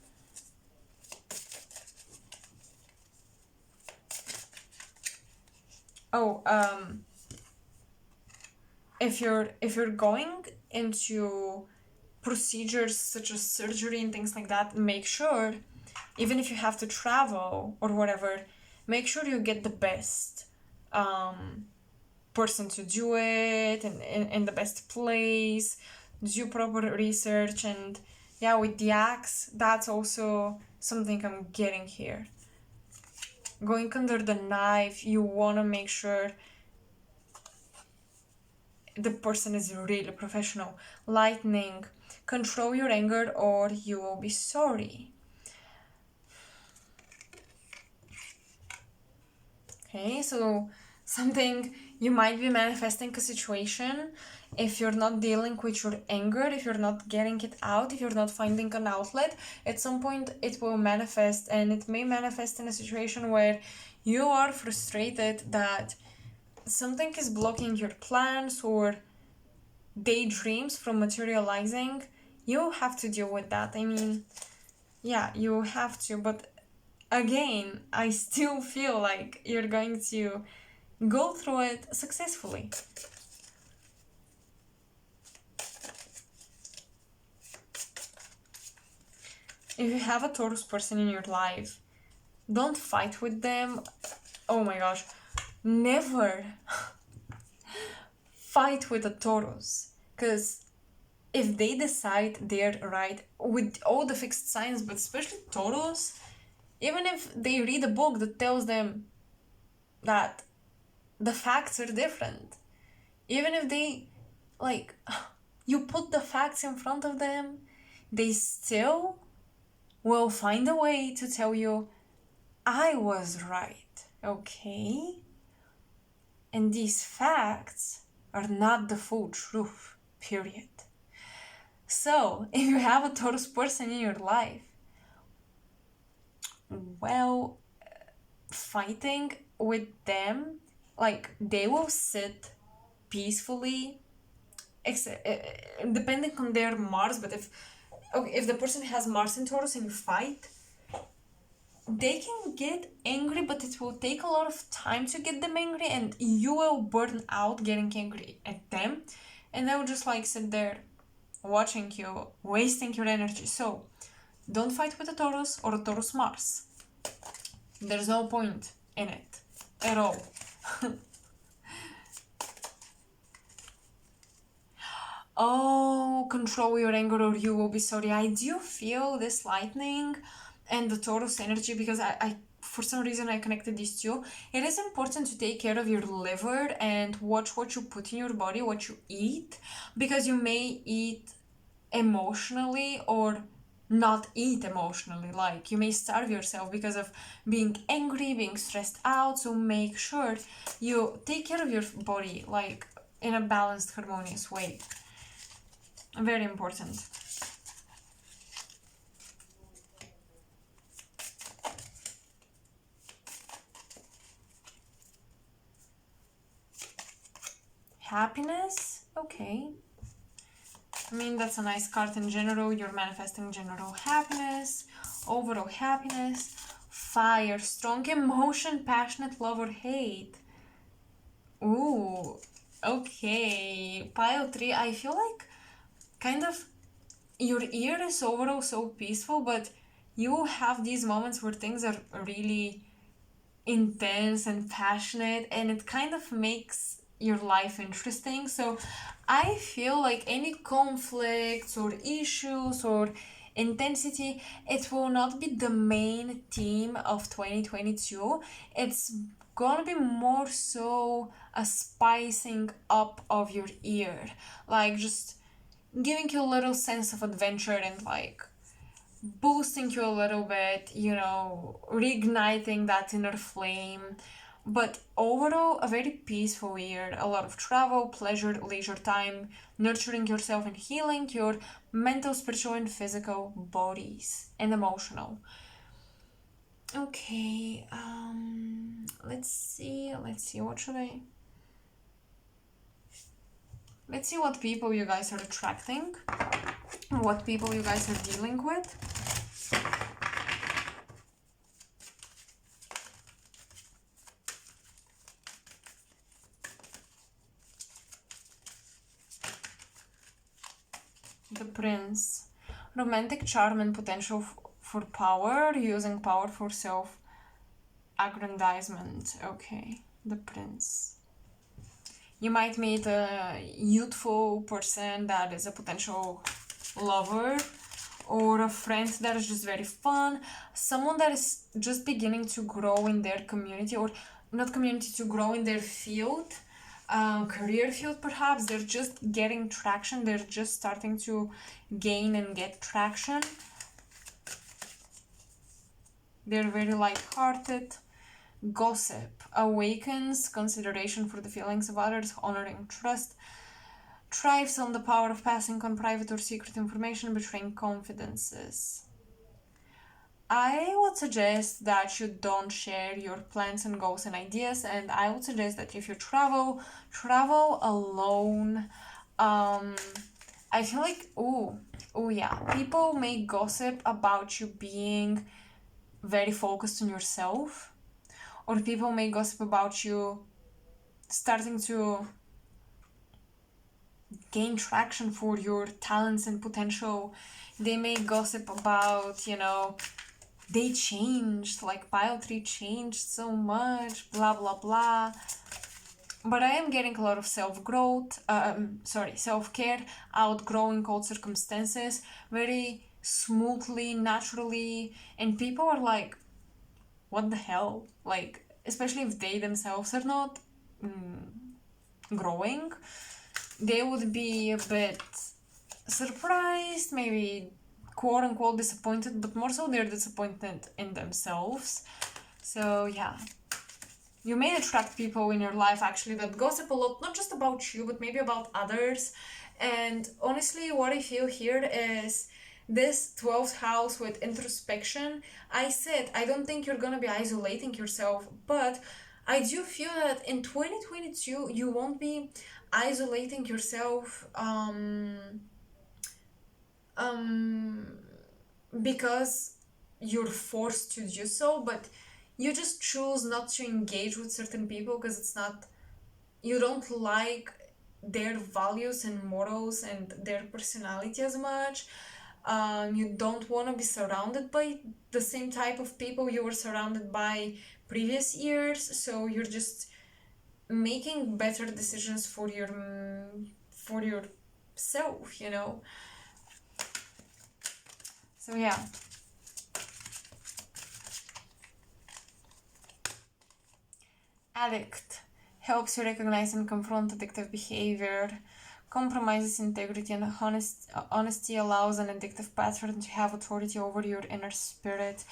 Oh, if you're going into procedures such as surgery and things like that, make sure, even if you have to travel or whatever, make sure you get the best person to do it, and in the best place, do proper research. And yeah, with the axe, that's also something I'm getting here. Going under the knife, you want to make sure the person is really professional. Lightning, control your anger or you will be sorry. Okay, so something, you might be manifesting a situation. If you're not dealing with your anger, if you're not getting it out, if you're not finding an outlet, at some point it will manifest, and it may manifest in a situation where you are frustrated that something is blocking your plans or daydreams from materializing. You have to deal with that. I mean, yeah, you have to, but again, I still feel like you're going to go through it successfully. If you have a Taurus person in your life, don't fight with them. Oh my gosh, never fight with a Taurus, because if they decide they're right with all the fixed signs, but especially Taurus, even if they read a book that tells them that the facts are different, even if they, like, you put the facts in front of them, they still will find a way to tell you, I was right, okay? And these facts are not the full truth, period. So, if you have a Taurus person in your life, well, fighting with them, like, they will sit peacefully, depending on their Mars, but if okay, if the person has Mars and Taurus and you fight, they can get angry, but it will take a lot of time to get them angry, and you will burn out getting angry at them, and they will just like sit there watching you, wasting your energy. So don't fight with a Taurus or a Taurus Mars. There's no point in it at all. Oh, control your anger or you will be sorry. I do feel this lightning and the Taurus energy because I for some reason I connected these two. It is important to take care of your liver and watch what you put in your body, what you eat, because you may eat emotionally or not eat emotionally. Like you may starve yourself because of being angry, being stressed out. So make sure you take care of your body like in a balanced, harmonious way. Very important. Happiness? Okay. I mean, that's a nice card in general. You're manifesting general happiness, overall happiness. Fire, strong emotion, passionate love or hate. Ooh, okay. Pile 3, I feel like kind of your year is overall so peaceful, but you have these moments where things are really intense and passionate, and it kind of makes your life interesting. So I feel like any conflicts or issues or intensity, it will not be the main theme of 2022. It's gonna be more so a spicing up of your year, like just giving you a little sense of adventure and like boosting you a little bit, you know, reigniting that inner flame. But overall, a very peaceful year. A lot of travel, pleasure, leisure time, nurturing yourself and healing your mental, spiritual, and physical bodies and emotional. Okay, let's see, what should I... Let's see what people you guys are attracting, what people you guys are dealing with. The Prince. Romantic charm and potential for power, using power for self-aggrandizement. Okay, the Prince. You might meet a youthful person that is a potential lover, or a friend that is just very fun, someone that is just beginning to grow in their community, or not community, to grow in their field, career field perhaps. They're just getting traction, they're just starting to gain and get traction. They're very light-hearted. Gossip awakens consideration for the feelings of others, honoring trust, thrives on the power of passing on private or secret information, betraying confidences. I would suggest that you don't share your plans and goals and ideas, and I would suggest that if you travel alone. I feel like, oh yeah, people may gossip about you being very focused on yourself, or people may gossip about you starting to gain traction for your talents and potential. They may gossip about, you know, they changed, like pile 3 changed so much, blah blah blah. But I am getting a lot of self-care, outgrowing old circumstances very smoothly, naturally, and people are like, what the hell? Like, especially if they themselves are not growing, they would be a bit surprised, maybe quote unquote disappointed, but more so they're disappointed in themselves. So yeah, you may attract people in your life actually that gossip a lot, not just about you, but maybe about others. And honestly, what I feel here is this 12th house with introspection. I said I don't think you're gonna be isolating yourself, but I do feel that in 2022 you won't be isolating yourself um, because you're forced to do so, but you just choose not to engage with certain people because it's not, you don't like their values and morals and their personality as much. You don't want to be surrounded by the same type of people you were surrounded by previous years, so you're just making better decisions for yourself, you know. So yeah. Addict helps you recognize and confront addictive behavior. Compromises integrity and honesty allows an addictive pattern to have authority over your inner spirit.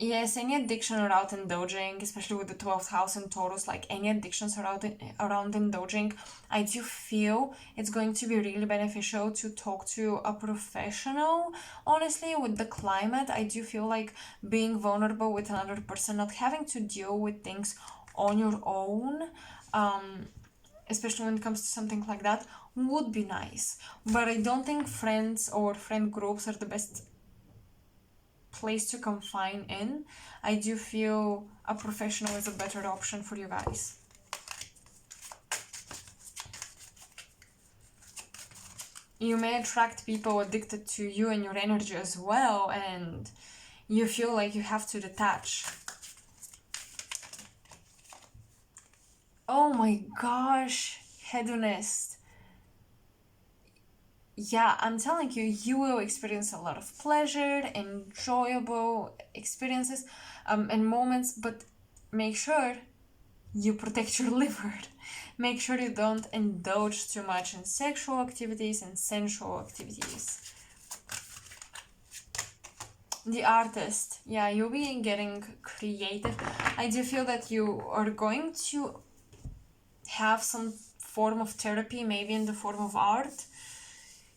Yes, any addiction around indulging, especially with the 12th house in Taurus, like any addictions around indulging, I do feel it's going to be really beneficial to talk to a professional. Honestly, with the climate, I do feel like being vulnerable with another person, not having to deal with things on your own, especially when it comes to something like that, would be nice. But I don't think friends or friend groups are the best place to confine in. I do feel a professional is a better option for you guys. You may attract people addicted to you and your energy as well, and you feel like you have to detach. Oh my gosh, hedonist. Yeah, I'm telling you, you will experience a lot of pleasure, enjoyable experiences, and moments, but make sure you protect your liver. Make sure you don't indulge too much in sexual activities and sensual activities. The artist, yeah, you'll be getting creative. I do feel that you are going to have some form of therapy, maybe in the form of art.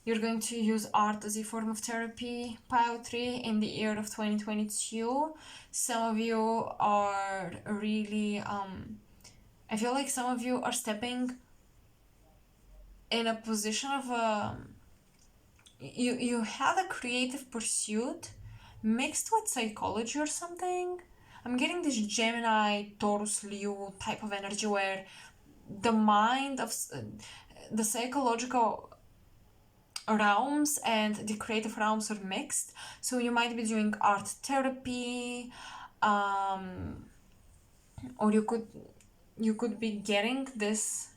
You're going to use art as a form of therapy, pile 3, in the year of 2022. Some of you are really, I feel like some of you are stepping in a position of you had a creative pursuit mixed with psychology or something. I'm getting this Gemini, Taurus, Leo type of energy where the mind of the psychological realms and the creative realms are mixed. So you might be doing art therapy, or you could be getting this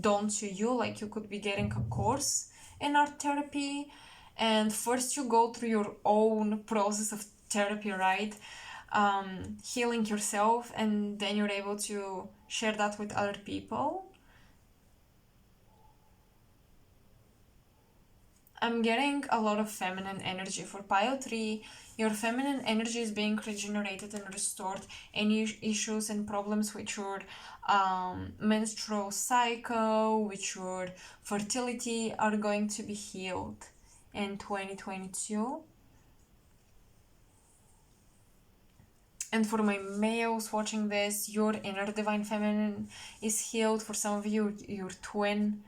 done to you, like you could be getting a course in art therapy, and first you go through your own process of therapy, right? Healing yourself, and then you're able to share that with other people. I'm getting a lot of feminine energy for pile 3. Your feminine energy is being regenerated and restored. Any issues and problems with your menstrual cycle, with your fertility, are going to be healed in 2022. And for my males watching this, your inner divine feminine is healed. For some of you, your twin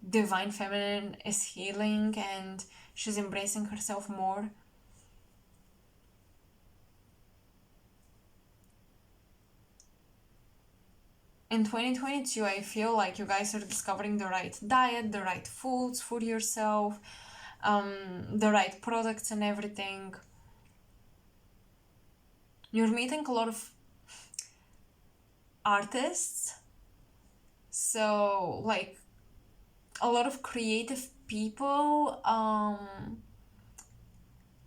divine feminine is healing and she's embracing herself more. In 2022, I feel like you guys are discovering the right diet, the right foods for yourself, the right products and everything. You're meeting a lot of artists, so like a lot of creative people, a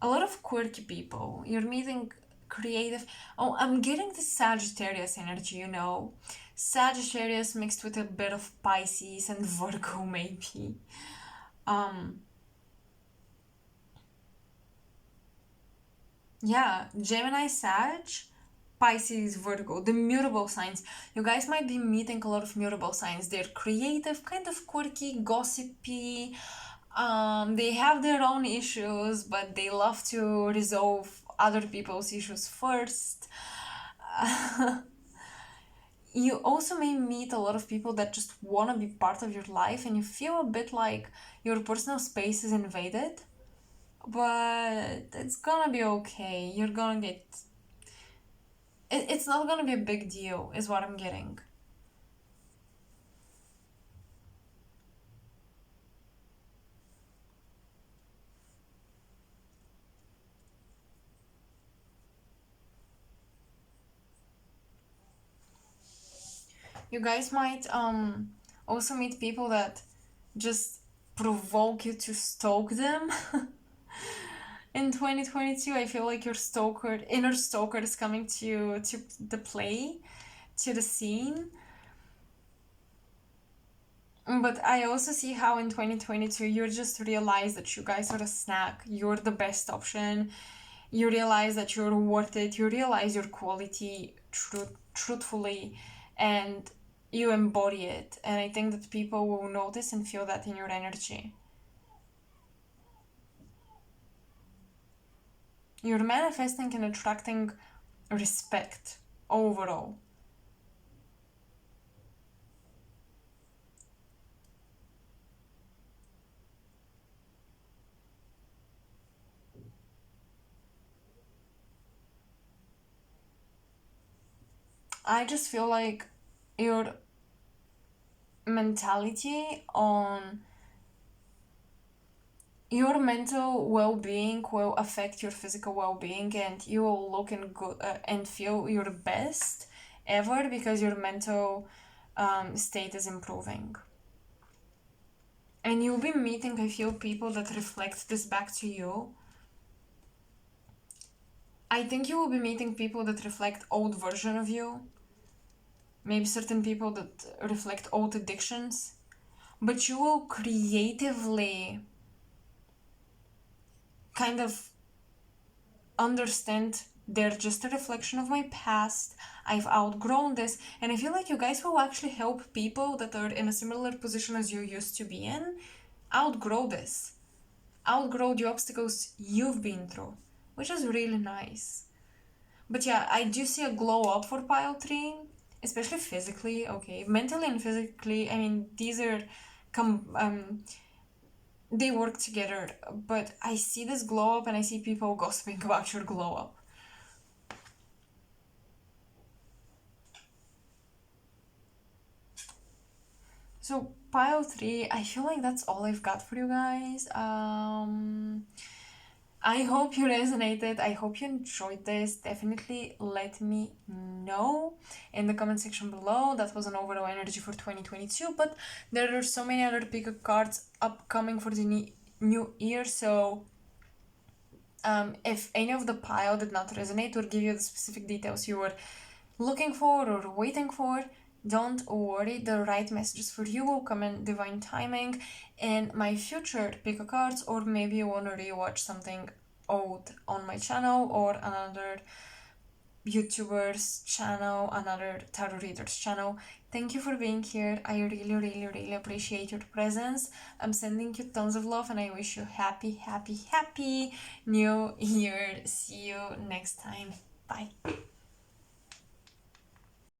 lot of quirky people. You're meeting creative. Oh, I'm getting the Sagittarius energy, you know. Sagittarius mixed with a bit of Pisces and Virgo, maybe. Yeah, Gemini, Sag, Pisces, Virgo, the mutable signs. You guys might be meeting a lot of mutable signs. They're creative, kind of quirky, gossipy. They have their own issues, but they love to resolve other people's issues first. you also may meet a lot of people that just want to be part of your life, and you feel a bit like your personal space is invaded, but it's gonna be okay. You're gonna get it's not gonna be a big deal, is what I'm getting. You guys might also meet people that just provoke you to stalk them. In 2022, I feel like your inner stalker is coming to the play, to the scene. But I also see how in 2022 you just realize that you guys are a snack. You're the best option. You realize that you're worth it. You realize your quality truthfully, and you embody it. And I think that people will notice and feel that in your energy. You're manifesting and attracting respect overall. I just feel like your mentality on your mental well-being will affect your physical well-being, and you will look and go and feel your best ever because your mental state is improving. And you'll be meeting, I feel, people that reflect this back to you. I think you will be meeting people that reflect old version of you, maybe certain people that reflect old addictions, but you will creatively kind of understand they're just a reflection of my past. I've outgrown this, and I feel like you guys will actually help people that are in a similar position as you used to be in outgrow this, outgrow the obstacles you've been through, which is really nice. But yeah, I do see a glow up for pile 3, especially physically. Okay, mentally and physically, I mean, these are they work together, but I see this glow up and I see people gossiping about your glow up. So pile 3, I feel like that's all I've got for you guys. I hope you resonated. I hope you enjoyed this. Definitely let me know in the comment section below. That was an overall energy for 2022, but there are so many other bigger cards upcoming for the new year. So if any of the pile did not resonate or give you the specific details you were looking for or waiting for, don't worry, the right messages for you will come in divine timing in my future pick a cards, or maybe you want to rewatch something old on my channel or another YouTuber's channel, another tarot reader's channel. Thank you for being here. I really, really, really appreciate your presence. I'm sending you tons of love and I wish you happy, happy, happy new year. See you next time. Bye.